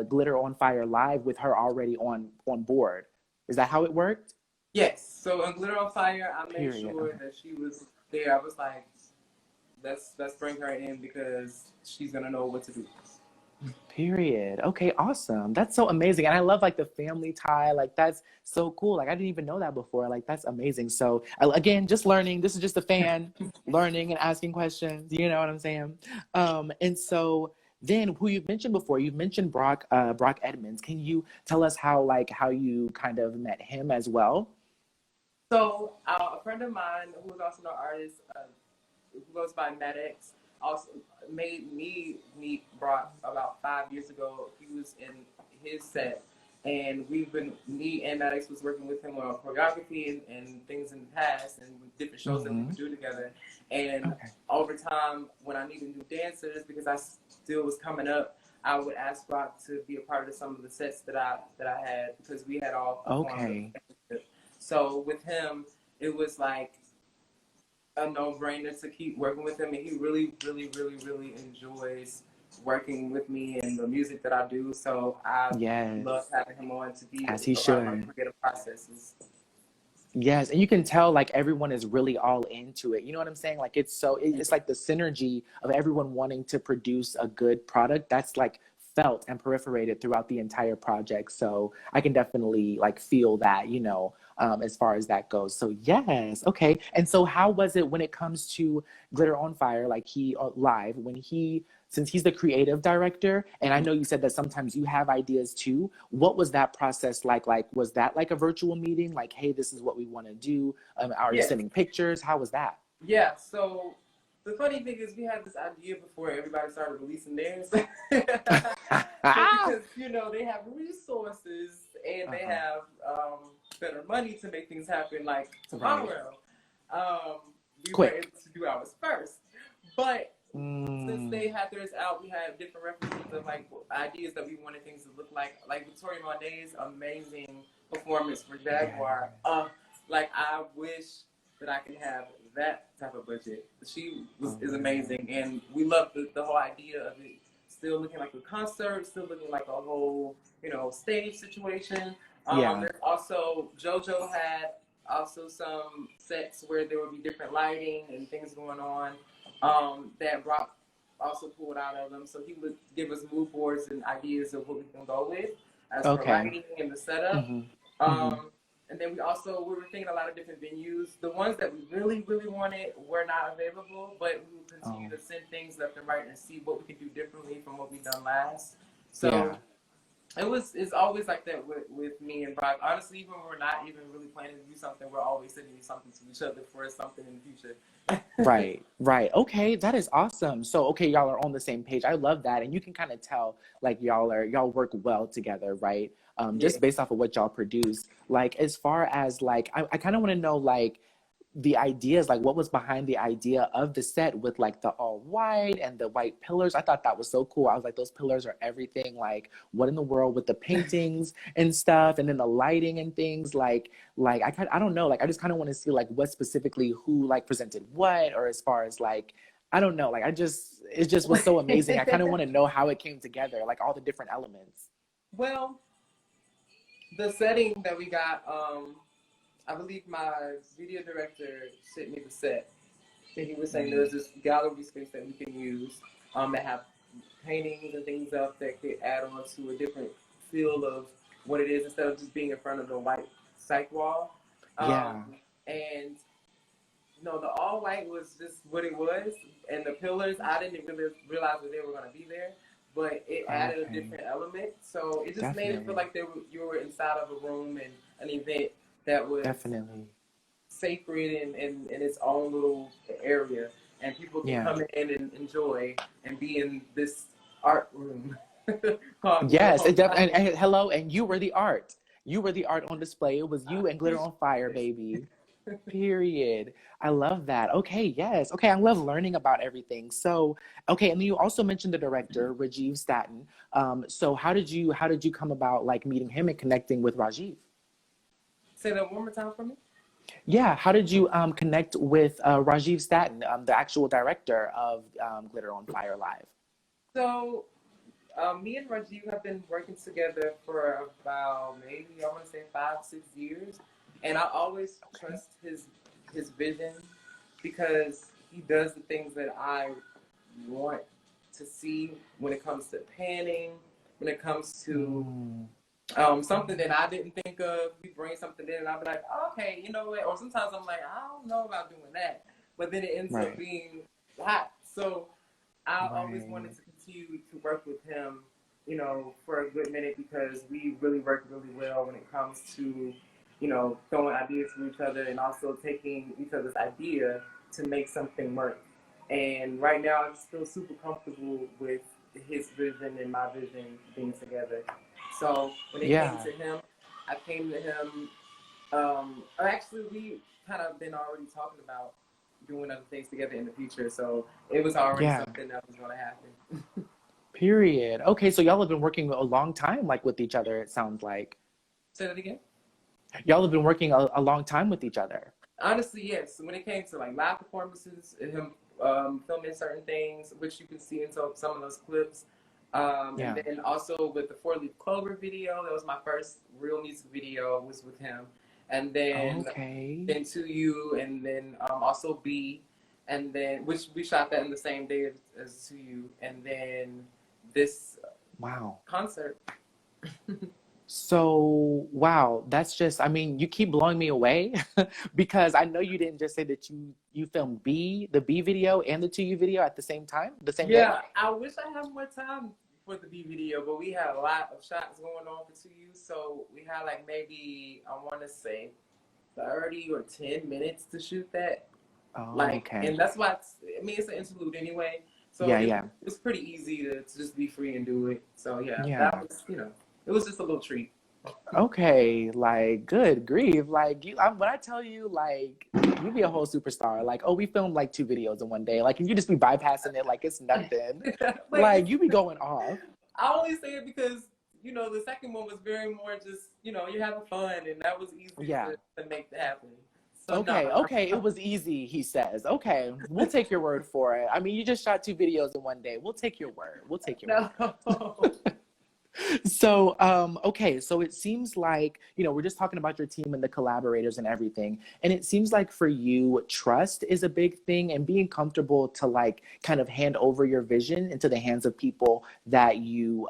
Glitter on Fire live with her already on board. Is that how it worked? Yes. So on Glitter on Fire, I made Period. sure Okay. that she was there. I was like, let's bring her in because she's gonna know what to do. Period. Okay, awesome. That's so amazing. And I love like the family tie. Like that's so cool. Like I didn't even know that before. Like that's amazing. So again, just learning. This is just a fan learning and asking questions. You know what I'm saying? And so then who you've mentioned before, you've mentioned Brock Edmonds. Can you tell us how you kind of met him as well? So a friend of mine who is also an artist, who goes by Maddox, also made me meet Brock about 5 years ago. He was in his set, and me and Maddox was working with him on choreography and things in the past and with different shows that we Mm-hmm. would do together. And Okay. over time, when I needed new dancers, because I still was coming up, I would ask Brock to be a part of some of the sets that I had because we had all performed. Okay. So with him, it was like a no-brainer to keep working with him, and he really, really, really, really enjoys working with me and the music that I do. So I love Yes. having him on to be As he a part of my should. creative processes. Yes, and you can tell like everyone is really all into it. You know what I'm saying? Like it's like the synergy of everyone wanting to produce a good product that's like felt and perforated throughout the entire project. So I can definitely like feel that, as far as that goes. So yes, okay. And so how was it when it comes to Glitter on Fire, like he live when he since he's the creative director, and I know you said that sometimes you have ideas too. What was that process like? Like, was that like a virtual meeting? Like, hey, this is what we want to do. Are you Yes, sending pictures? How was that? yeah. So the funny thing is, we had this idea before everybody started releasing theirs. So because they have resources and they Uh-huh. have better money to make things happen, like Right. tomorrow, um, we were able Quick. to do ours first. But since Mm, they had theirs out, we had different references of like ideas that we wanted things to look like. Like Victoria Monet's amazing performance for yeah. Jaguar. Like I wish that I could have that type of budget. She Oh is my God. amazing, and we love the whole idea of it still looking like a concert, still looking like a whole stage situation. Yeah. There's also JoJo had also some sets where there would be different lighting and things going on that Brock also pulled out of them. So he would give us mood boards and ideas of what we can go with as for Okay. lighting and the setup. Mm-hmm. Mm-hmm. And then we were thinking a lot of different venues. The ones that we really, really wanted were not available, but we will continue Oh, to send things left and right and see what we can do differently from what we've done last. So yeah. it's always like that with me and Brock. Honestly, even when we're not even really planning to do something, we're always sending something to each other for something in the future. Right, right. Okay, that is awesome. So, okay, y'all are on the same page. I love that. And you can kind of tell like y'all work well together, right? Yeah. Just based off of what y'all produce. Like as far as like I kind of want to know like the ideas, like what was behind the idea of the set with like the all white and the white pillars. I thought that was so cool. I was like, those pillars are everything. Like, what in the world with the paintings and stuff, and then the lighting and things. Like I don't know. Like, I just kind of want to see like what specifically who like presented what, or as far as like I don't know. Like, it just was so amazing. I kind of want to know how it came together, like all the different elements. Well, the setting that we got, I believe my video director sent me the set. And he was saying Mm. there's this gallery space that we can use that have paintings and things up that could add on to a different feel of what it is instead of just being in front of the white cyc wall. Yeah. And no, the all white was just what it was, and the pillars I didn't really realize that they were going to be there, but it added a Okay. different element. So it just made it feel Definitely. like you were inside of a room and an event that was Definitely. sacred in its own little area, and people can Yeah. come in and enjoy and be in this art room called Glitter Yes, on Fire. and hello, and you were the art. You were the art on display. It was you and Glitter on Fire, baby. Period. I love that. Okay, yes. Okay, I love learning about everything. So, okay, and then you also mentioned the director, Rajiv Staten. So how did you come about like meeting him and connecting with Rajiv? Say that one more time for me. Yeah, how did you connect with Rajiv Staten, the actual director of Glitter on Fire Live? So, me and Rajiv have been working together for about maybe I want to say 5, 6 years, and I always Okay. trust his vision because he does the things that I want to see when it comes to panning, when it comes to Mm, something that I didn't think of. We bring something in, and I'll be like, oh, okay, you know what? Or sometimes I'm like, I don't know about doing that, but then it ends up right, being hot. So I always wanted right. to continue to work with him, for a good minute because we really work really well when it comes to, throwing ideas to each other and also taking each other's idea to make something work. And right now, I just feel super comfortable with his vision and my vision being together. So when it came Yeah, to him, I came to him. Actually, we kind of been already talking about doing other things together in the future. So it was already yeah. something that was going to happen. Period. Okay, so y'all have been working a long time, like with each other, it sounds like. Say that again. Y'all have been working a long time with each other. Honestly, yes. When it came to like live performances and him filming certain things, which you can see in some of those clips, and Yeah. then also with the Four Leaf Clover video, that was my first real music video was with him, and Okay. then To You, and then also B, and then which we shot that in the same day as To You, and then this Wow. concert. So, wow, that's just, I mean, you keep blowing me away because I know you didn't just say that you filmed the B video and the 2U video at the same time, the same day? Yeah, I wish I had more time for the B video, but we had a lot of shots going on for 2U, so we had like maybe I want to say 30 or 10 minutes to shoot that. Oh, Like, okay. and that's why it's an interlude anyway, so Yeah, yeah. it was pretty easy to just be free and do it. So yeah, that Yeah. was it was just a little treat. Okay, like good grief. Like when I tell you like you be a whole superstar. Like, oh, we filmed like 2 videos in one day. Like, and you just be bypassing it like it's nothing. Like Like you be going off. I only say it because the second one was very more just you're having fun, and that was easy Yeah. to make that happen. So no, Okay, okay, it was easy, he says. Okay, we'll take your word for it. I mean, you just shot 2 videos in one day. We'll take your word. We'll take your word. no. So, okay, so it seems like, we're just talking about your team and the collaborators and everything. And it seems like for you, trust is a big thing and being comfortable to like kind of hand over your vision into the hands of people that you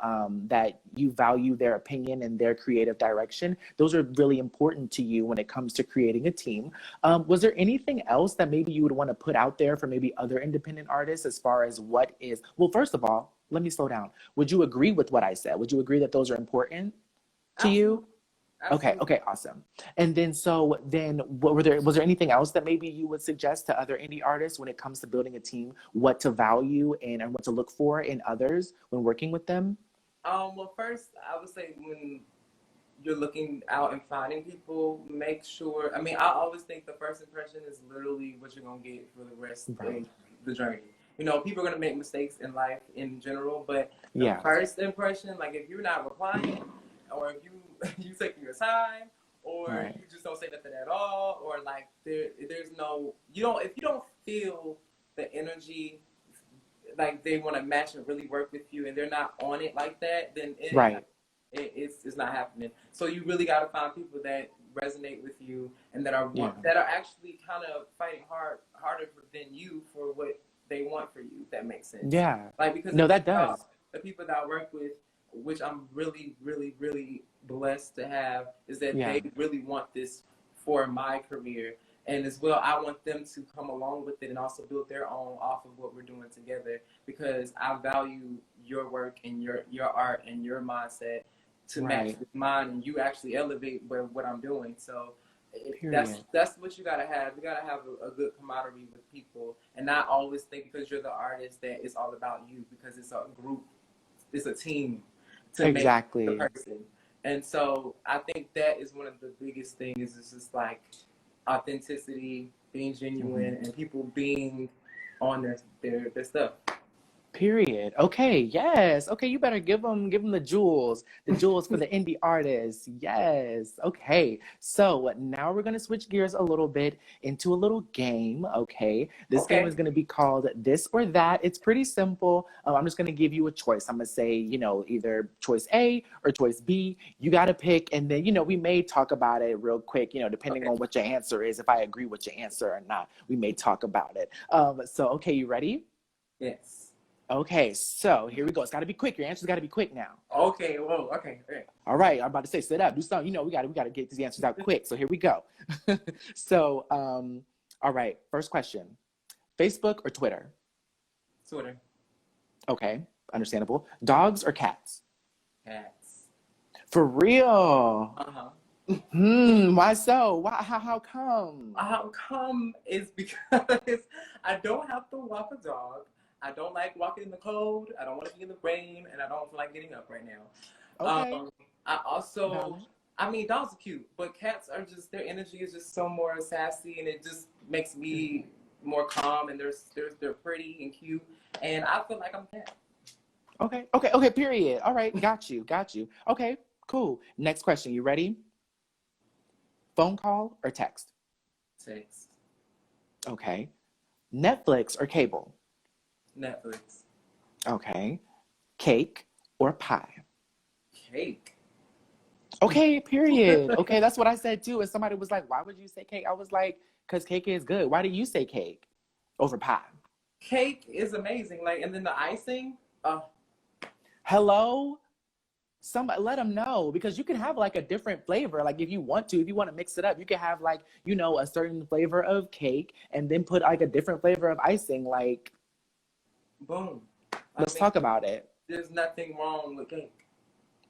value their opinion and their creative direction. Those are really important to you when it comes to creating a team. Was there anything else that maybe you would want to put out there for maybe other independent artists as far as what is, well, first of all, let me slow down. Would you agree with what I said? Would you agree that those are important to you? Absolutely, Okay, absolutely. okay, awesome. And then was there anything else that maybe you would suggest to other indie artists when it comes to building a team, what to value and what to look for in others when working with them? Well, first I would say when you're looking out and finding people, make sure. I mean, I always think the first impression is literally what you're gonna get for the rest of Right. the journey. People are gonna make mistakes in life in general, but the Yeah. first impression, like if you're not replying, or if you you taking your time, or Right. you just don't say nothing at all, or like there's no if you don't feel the energy like they want to match and really work with you, and they're not on it like that, then it ain't Right. happening. It's not happening. So you really got to find people that resonate with you and Yeah. that are actually kind of fighting harder than you for what they want for you. If that makes sense. Yeah. Like because No, that does. the people that I work with, which I'm really really really blessed to have, is that Yeah. they really want this for my career, and as well I want them to come along with it and also build their own off of what we're doing together, because I value your work and your art and your mindset to match Right. with mine, and you actually elevate what I'm doing. So Period. that's what you gotta have. You gotta have a good camaraderie with people, and not always think because you're the artist that it's all about you, because it's a group, it's a team to make the Exactly. person. And so I think that is one of the biggest things. Is just like authenticity, being Mm-hmm. genuine, and people being on their stuff. Period. Okay, yes. Okay, you better give them the jewels for the indie artists. Yes. Okay. So now we're gonna switch gears a little bit into a little game. Okay, this game Okay. is gonna be called This or That. It's pretty simple. I'm just gonna give you a choice. I'm gonna say, either choice A or choice B. You gotta pick, and then we may talk about it real quick. Depending Okay. on what your answer is. If I agree with your answer or not, we may talk about it. So okay, you ready? Yes. Okay, so here we go. It's got to be quick. Your answer's got to be quick now. Okay. Whoa. Okay. Okay. All right, I'm about to say, sit up, do something. We got to get these answers out quick. So here we go. So, all right, first question: Facebook or Twitter? Twitter. Okay, understandable. Dogs or cats? Cats. For real? Uh-huh. Why so? Why? How come? How come? Is because I don't have to walk a dog. I don't like walking in the cold. I don't want to be in the rain, and I don't feel like getting up right now. Okay, I also, valid. I mean, dogs are cute, but cats are just their energy is just so more sassy, and it just makes me more calm. And they're pretty and cute, and I feel like I'm a cat. Okay. Period. All right, got you. Okay, cool. Next question. You ready? Phone call or text? Text. Okay. Netflix or cable? Netflix. Okay. Cake or pie? Cake. Okay, period. Okay, that's what I said too. And somebody was like, why would you say cake? I was like, because cake is good. Why do you say cake over pie? Cake is amazing. Like, and then the icing. Hello? Somebody let them know because you can have like a different flavor. Like if you want to mix it up, you can have like, a certain flavor of cake and then put like a different flavor of icing. Like, Boom. I let's mean, talk about it. there's nothing wrong with cake.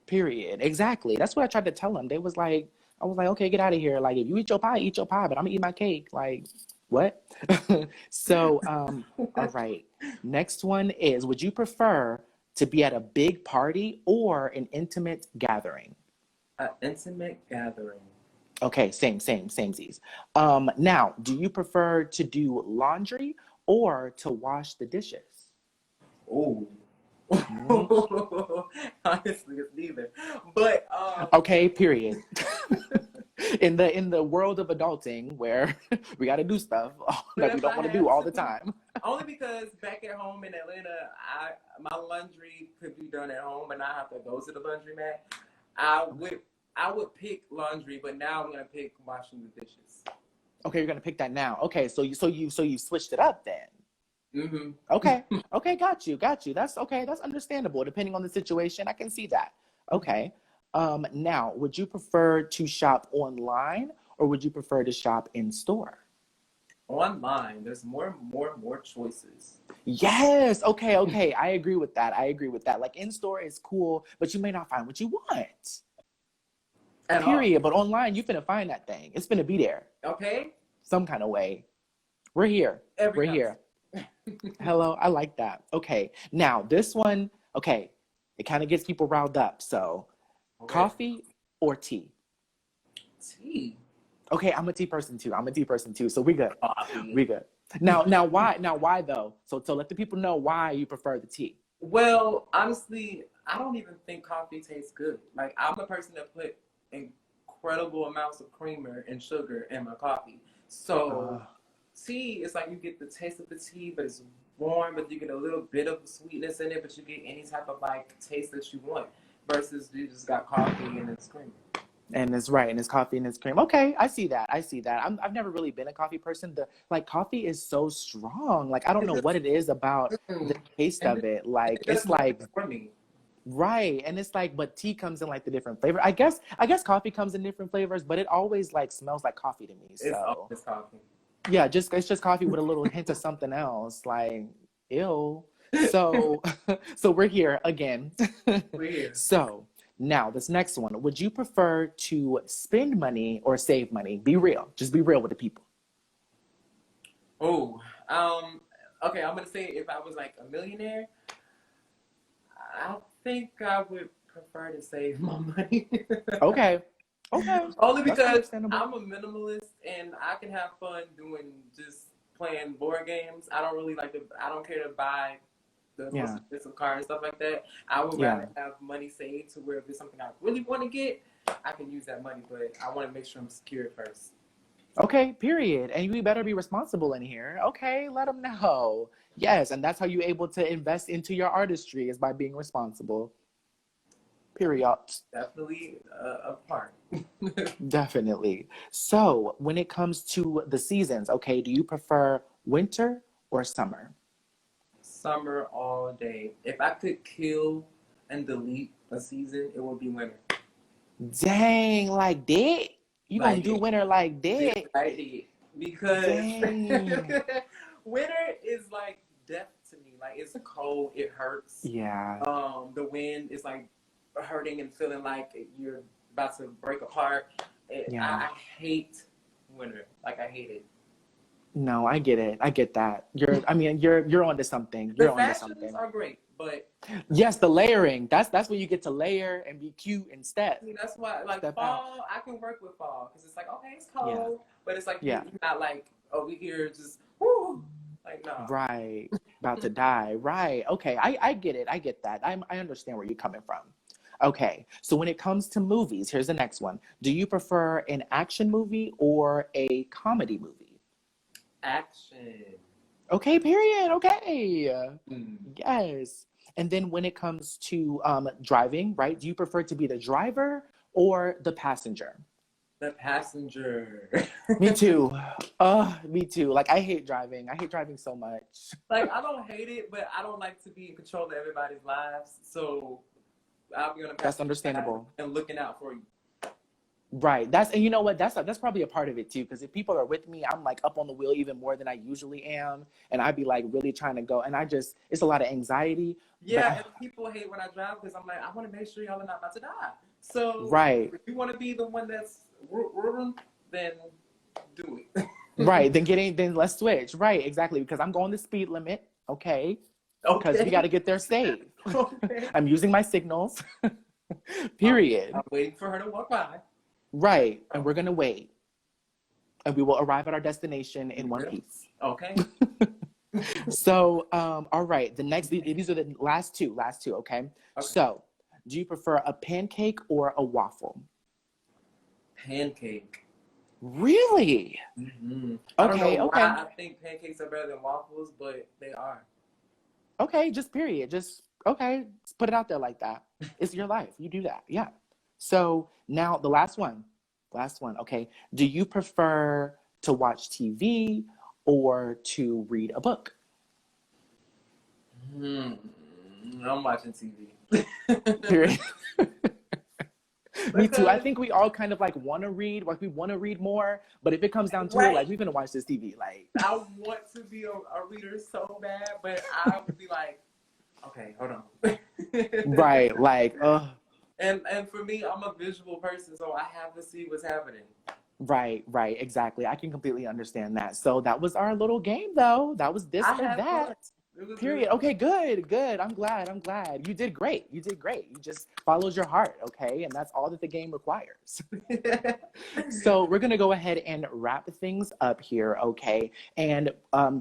Period. Exactly. That's what I tried to tell them. I was like, okay, get out of here. Like, if you eat your pie, but I'm gonna eat my cake. Like, what? So, all right. Next one is, would you prefer to be at a big party or an intimate gathering? An intimate gathering. Okay, samesies. Now, do you prefer to do laundry or to wash the dishes? Oh. Mm, Honestly, it's neither. But okay, period. In the world of adulting where we got to do stuff but that we if don't I want to had do all the to, time. only because back at home in Atlanta, my laundry could be done at home and I have to go to the laundromat. I would I would pick laundry, but now I'm gonna pick washing the dishes. Okay, you're gonna pick that now. Okay, so you switched it up then. Mm-hmm. Okay, okay, got you. That's okay. That's understandable. Depending on the situation, I can see that. Okay. Now, would you prefer to shop online or would you prefer to shop in store? Online, there's more choices. Yes. Okay. I agree with that. Like in store is cool, but you may not find what you want. At all. Period. But online, you finna find that thing. It's finna be there Okay? some kind of way. We're here. Every We're time. here. Hello. I like that. Okay. Now, this one, okay, it kind of gets people riled up. So, Okay. coffee or tea? Tea. Okay, I'm a tea person too. So we good. Coffee. We good. Now why? Now why though? So let the people know why you prefer the tea. Well, honestly, I don't even think coffee tastes good. Like I'm a person that put incredible amounts of creamer and sugar in my coffee. So Uh, tea is like you get the taste of the tea, but it's warm, but you get a little bit of sweetness in it, but you get any type of like taste that you want. Versus you just got coffee and it's creamer. and it's right, and it's coffee and it's cream. Okay, I see that. I've never really been a coffee person. The like coffee is so strong. Like I don't It's know what just it is about the taste and of it. Like it does it's more like for me. right, and it's like, but tea comes in like the different flavor. I guess coffee comes in different flavors, but it always like smells like coffee to me. It's So always coffee. yeah, it's just coffee with a little hint of something else. Like ew. So so we're here again. Weird. So now this next one, would you prefer to spend money or save money? Be real. Just be real with the people. Oh, okay. I'm gonna say if I was like a millionaire, I think I would prefer to save my money. Okay. Okay, Only that's because understandable. I'm a minimalist and I can have fun doing just playing board games. I don't really like to. I don't care to buy the most Yeah, expensive car and stuff like that. I would yeah. rather have money saved to where if there's something I really want to get, I can use that money. But I want to make sure I'm secured first. Okay, period. And you better be responsible in here. Okay, let them know. Yes, and that's how you're able to invest into your artistry is by being responsible. Period. Definitely a part. Definitely. So, when it comes to the seasons, okay, do you prefer winter or summer? Summer all day. If I could kill and delete a season, it would be winter. Dang, like that? You gonna Like do winter like this that? I did because Dang. winter is like death to me. Like it's cold, it hurts. Yeah, The wind is like hurting and feeling like you're about to break apart. yeah. I hate winter. Like I hate it. No, I get it. I get that. You're onto something. The You're onto fashions something. are great, but Yes, the layering. That's when you get to layer and be cute and I mean, that's why like step out. fall. I can work with fall because it's like okay, it's Yeah, cold, but it's like yeah. you're not like over here just whoo. Like no. Right. About to die. Right. Okay. I get it. I get that. I understand where you're coming from. Okay. So when it comes to movies, here's the next one. Do you prefer an action movie or a comedy movie? Action. Okay, period. Okay. Mm. Yes. And then when it comes to driving, right? Do you prefer to be the driver or the passenger? The passenger. Me too. Me too. Like I hate driving. I hate driving so much. Like I don't hate it, but I don't like to be in control of everybody's lives. So I'll be on the That's passenger side understandable. and looking out for you. Right. And you know what? That's probably a part of it too. Because if people are with me, I'm like up on the wheel even more than I usually am, and I'd be like really trying to go, and it's a lot of anxiety. But Yeah, and people hate when I drive because I'm like, I want to make sure y'all are not about to die. So right, if you want to be the one that's then do it. right. Then let's switch. Right, exactly. Because I'm going the speed limit. Okay. Because we got Okay. to get there safe. Okay. I'm using my signals. I'm, Period. I'm waiting for her to walk by. Right. And we're gonna wait, and we will arrive at our destination in one Yeah. piece. Okay. So, all right. These are the last two. Okay. Okay. So, do you prefer a pancake or a waffle? Pancake. Really? Mm-hmm. I don't know Okay. why Okay. I think pancakes are better than waffles, but they are. Okay. Just period. Just okay. Just put it out there like that. It's your life. You do that. Yeah. So now the last one. Last one. Okay. Do you prefer to watch TV or to read a book? I'm watching TV. Period. Me too. I Because think we all kind of like want to read, like we want to read more, but if it comes down to it, like right, we're gonna watch this TV, like I want to be a reader so bad, but I would be like, okay, hold on. right, like And for me, I'm a visual person, so I have to see what's happening. right, exactly. I can completely understand that. So that was our little game, though. That was this I or had fun. that. It was really Period. fun. Okay, good. I'm glad. You did great. You just followed your heart, okay? And that's all that the game requires. So we're gonna go ahead and wrap things up here, okay? And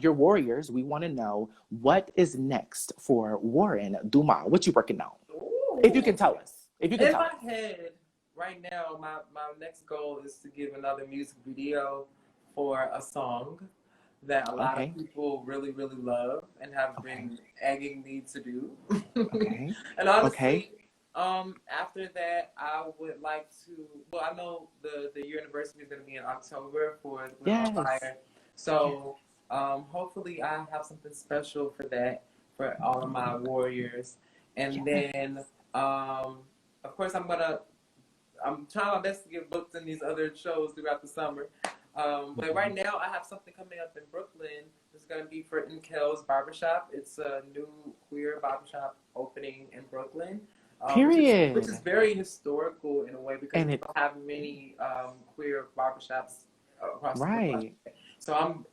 your Warriors, we want to know what is next for Wuhryn Dumas. What you working on? If you Ooh. can tell us. If you can In tell my us. head, right now, my next goal is to give another music video for a song that a lot of Okay. people really, really love and have Okay. been egging me to do. Okay. And Okay. honestly, after that, I would like to. Well, I know the year anniversary is going to be in October for the Glitter on Yes. Fire, so hopefully I have something special for that for all of my warriors, and Yes. then of course I'm trying my best to get booked in these other shows throughout the summer. But right now, I have something coming up in Brooklyn. It's going to be for Kel's Barbershop. It's a new queer barbershop opening in Brooklyn, which is Period. very historical in a way because And we it don't have many queer barbershops across the board. right. So I'm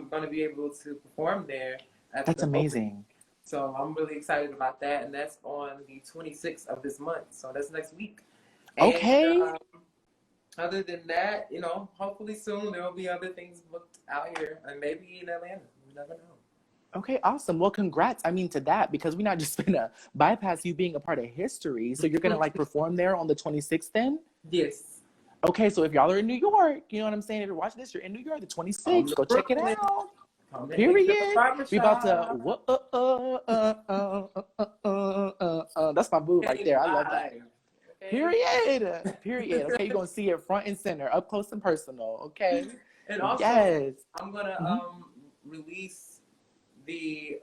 going to be able to perform there at That's the opening. amazing. So I'm really excited about that, and that's on the 26th of this month. So that's next week. And Okay. Other than that, you know, hopefully soon there will be other things booked out here, and maybe in Atlanta. You never know. Okay, awesome. Well, congrats. I mean, to that, because we're not just gonna bypass you being a part of history. So you're gonna like perform there on the 26th then? Yes. Okay, so if y'all are in New York, you know what I'm saying? If you're watching this, you're in New York, the Come 26th. to Go check it Brooklyn. out. Come to the Period. We about to. barbershop. That's my move right Came there. I love that. live. Okay. Period. Period. Okay, you're gonna see it front and center, up close and personal. Okay. And also, Yes. I'm gonna Mhm. release the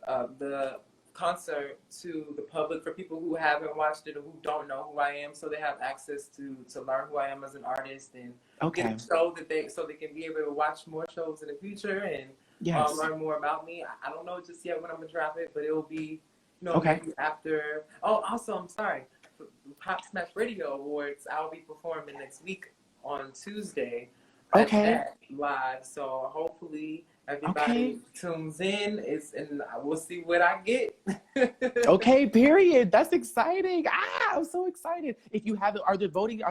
concert to the public for people who haven't watched it or who don't know who I am, so they have access to learn who I am as an artist and get Okay. a show that they can be able to watch more shows in the future and Yes. learn more about me. I don't know just yet when I'm gonna drop it, but it will be, you know, Okay. maybe after. Oh, also, I'm sorry. The Pop Smash Radio Awards, I'll be performing next week on Tuesday at Okay. that live. So hopefully Okay. everybody tunes in. And we'll see what I get. Okay, period. That's exciting. Ah, I'm so excited. If you have it, are the voting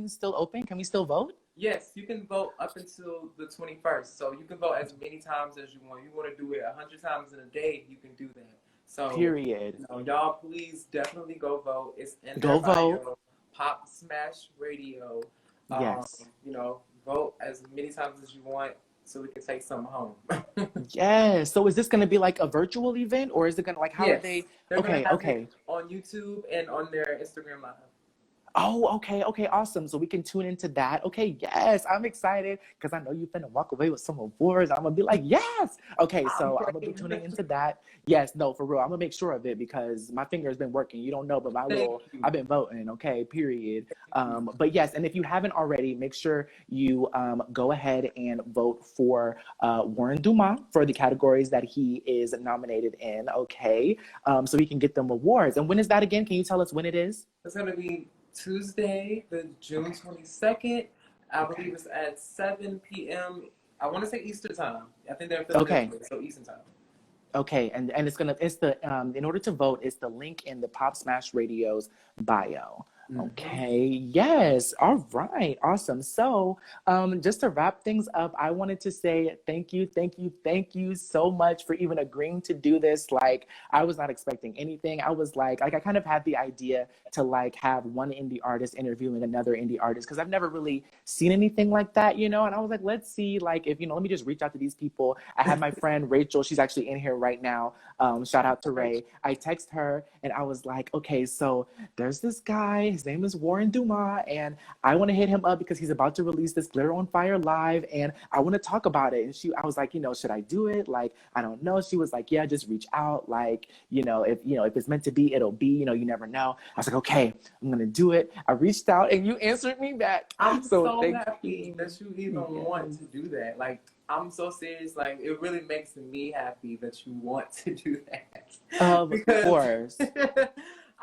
still open? Can we still vote? Yes, you can vote up until the 21st. So you can vote as many times as you want. You want to do it 100 times in a day, you can do that. So, Period. you know, y'all please definitely go vote. It's in their Go vote. bio, Pop Smash Radio. Um, Yes. you know, vote as many times as you want so we can take some home. Yes. So is this going to be like a virtual event or is it going to like, how are Yes, they? they're gonna Okay. have it Okay. on YouTube and on their Instagram live. Oh, okay, okay, awesome. So we can tune into that. Okay, yes, I'm excited because I know you're finna walk away with some awards. I'm gonna be like, yes. Okay, I'm so I'm gonna be praying. tuning into that. Yes, no, for real. I'm gonna make sure of it because my finger's been working. You don't know, but Thank you. I've been voting. Okay, period. Thank you. But yes, and if you haven't already, make sure you go ahead and vote for Warren Dumas for the categories that he is nominated in. Okay, so we can get them awards. And when is that again? Can you tell us when it is? It's gonna be Tuesday, the June Okay. 22nd. I believe Okay. it's at 7 p.m. I want to say Eastern time. I think they're in Okay. Philadelphia, so Eastern time. Okay. And it's the in order to vote, it's the link in the Pop Smash Radio's bio. Mm-hmm. Okay. Yes. All right. Awesome. So, just to wrap things up, I wanted to say thank you, thank you, thank you so much for even agreeing to do this. Like, I was not expecting anything. I was like I kind of had the idea to like have one indie artist interviewing another indie artist because I've never really seen anything like that, you know. And I was like, let's see, like, if let me just reach out to these people. I had my friend Rachel; she's actually in here right now. Shout out to Ray. I text her and I was like, okay, so there's this guy. His name is Warren Dumas, and I want to hit him up because he's about to release this Glitter on Fire live, and I want to talk about it. And I was like, should I do it? Like, I don't know. She was like, yeah, just reach out. Like, if it's meant to be, it'll be. You never know. I was like, okay, I'm gonna do it. I reached out, and you answered me back. I'm So so thank happy you. that you even want Yes. to do that. Like, I'm so serious. Like, it really makes me happy that you want to do that. Of Because course.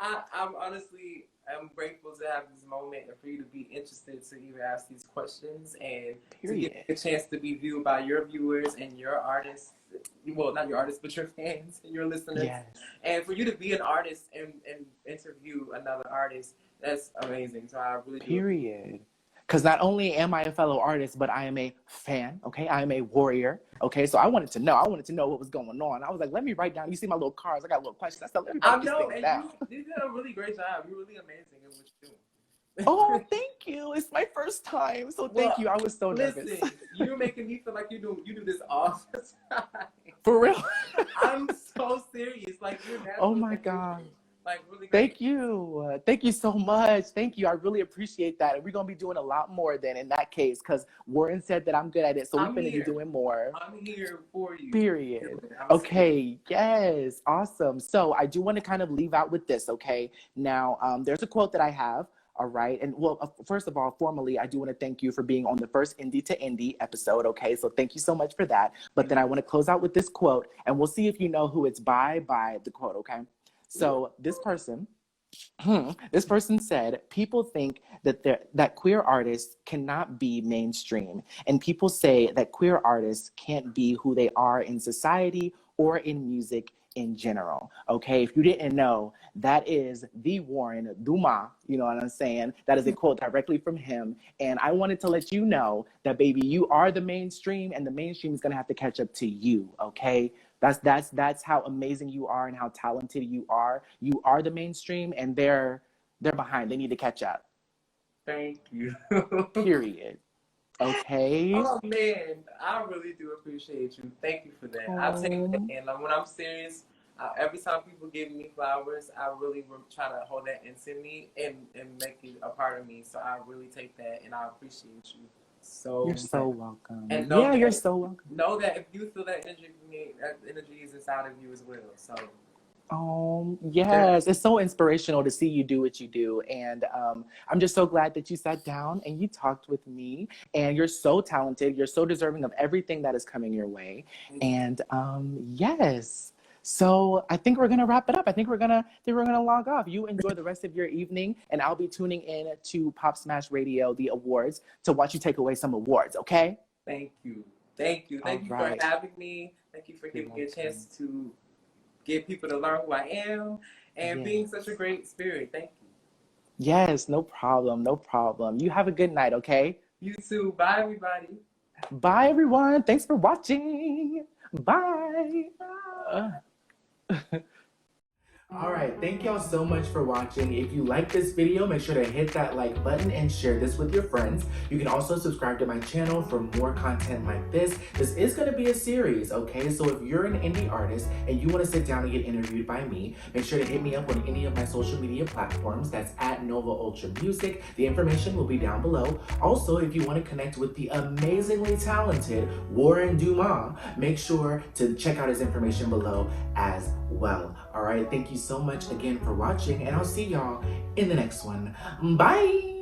I'm honestly, I'm grateful to have this moment and for you to be interested to even ask these questions and to Period. get a chance to be viewed by your viewers and your artists. Well, not your artists, but your fans and your listeners. Yes. And for you to be an artist and interview another artist, that's amazing. So I really do. Period. Because not only am I a fellow artist, but I am a fan, okay? I am a warrior, okay? So I wanted to know. I wanted to know what was going on. I was like, let me write down. You see my little cards. I got little questions. I said, let me I write these know, things and down. you did a really great job. You're really amazing at what you're doing. Oh, thank you. It's my first time. So thank you. I was so nervous. Listen, you're making me feel like you do this all the time. For real? I'm so serious. Like you're Oh naturally my God. like really great. Thank you. Thank you so much. Thank you. I really appreciate that. And we're going to be doing a lot more then in that case because Warren said that I'm good at it. So we're I'm going to be here. doing more. I'm here for you. Period. I'm Okay. Yes. Awesome. So I do want to kind of leave out with this. Okay. Now, there's a quote that I have. All right. And well, first of all, formally, I do want to thank you for being on the first Indie to Indie episode. Okay. So thank you so much for that. But then I want to close out with this quote and we'll see if you know who it's by the quote. Okay. So this person, this person said, people think that queer artists cannot be mainstream. And people say that queer artists can't be who they are in society or in music in general. Okay, if you didn't know, that is THEE Wuhryn Dumas. You know what I'm saying? That is a quote directly from him. And I wanted to let you know that, baby, you are the mainstream, and the mainstream is gonna have to catch up to you. Okay. That's how amazing you are and how talented you are. You are the mainstream, and they're behind. They need to catch up. Thank you. Period. Okay. Oh man, I really do appreciate you. Thank you for that. I take that, Oh, and when I'm serious, every time people give me flowers, I really try to hold that into me and make it a part of me. So I really take that, and I appreciate you you're so so much. welcome. And Yeah, you're so welcome. know that if you feel that energy from me, that energy is inside of you as well. So Oh, that, yes. It's so inspirational to see you do what you do. And I'm just so glad that you sat down and you talked with me. And you're so talented. You're so deserving of everything that is coming your way. And yes. So I think we're gonna wrap it up. I think we're gonna log off. You enjoy the rest of your evening, and I'll be tuning in to Pop Smash Radio, the awards, to watch you take away some awards, okay? thank you, thank you, All thank you for right. having me. Thank you for You're giving me a welcome. chance to get people to learn who I am and being such a Yes. great spirit. Thank you. Yes, no problem. No problem. You have a good night, okay? You too. Bye, everybody. Bye, everyone. Thanks for watching. Bye. All right, thank y'all so much for watching. If you like this video, make sure to hit that like button and share this with your friends. You can also subscribe to my channel for more content like this. This is going to be a series, okay? So if you're an indie artist and you want to sit down and get interviewed by me, make sure to hit me up on any of my social media platforms. That's at Nova Ultra Music. The information will be down below. Also, if you want to connect with the amazingly talented Wuhryn Dumas, make sure to check out his information below as well. All right, thank you so much again for watching, and I'll see y'all in the next one. Bye.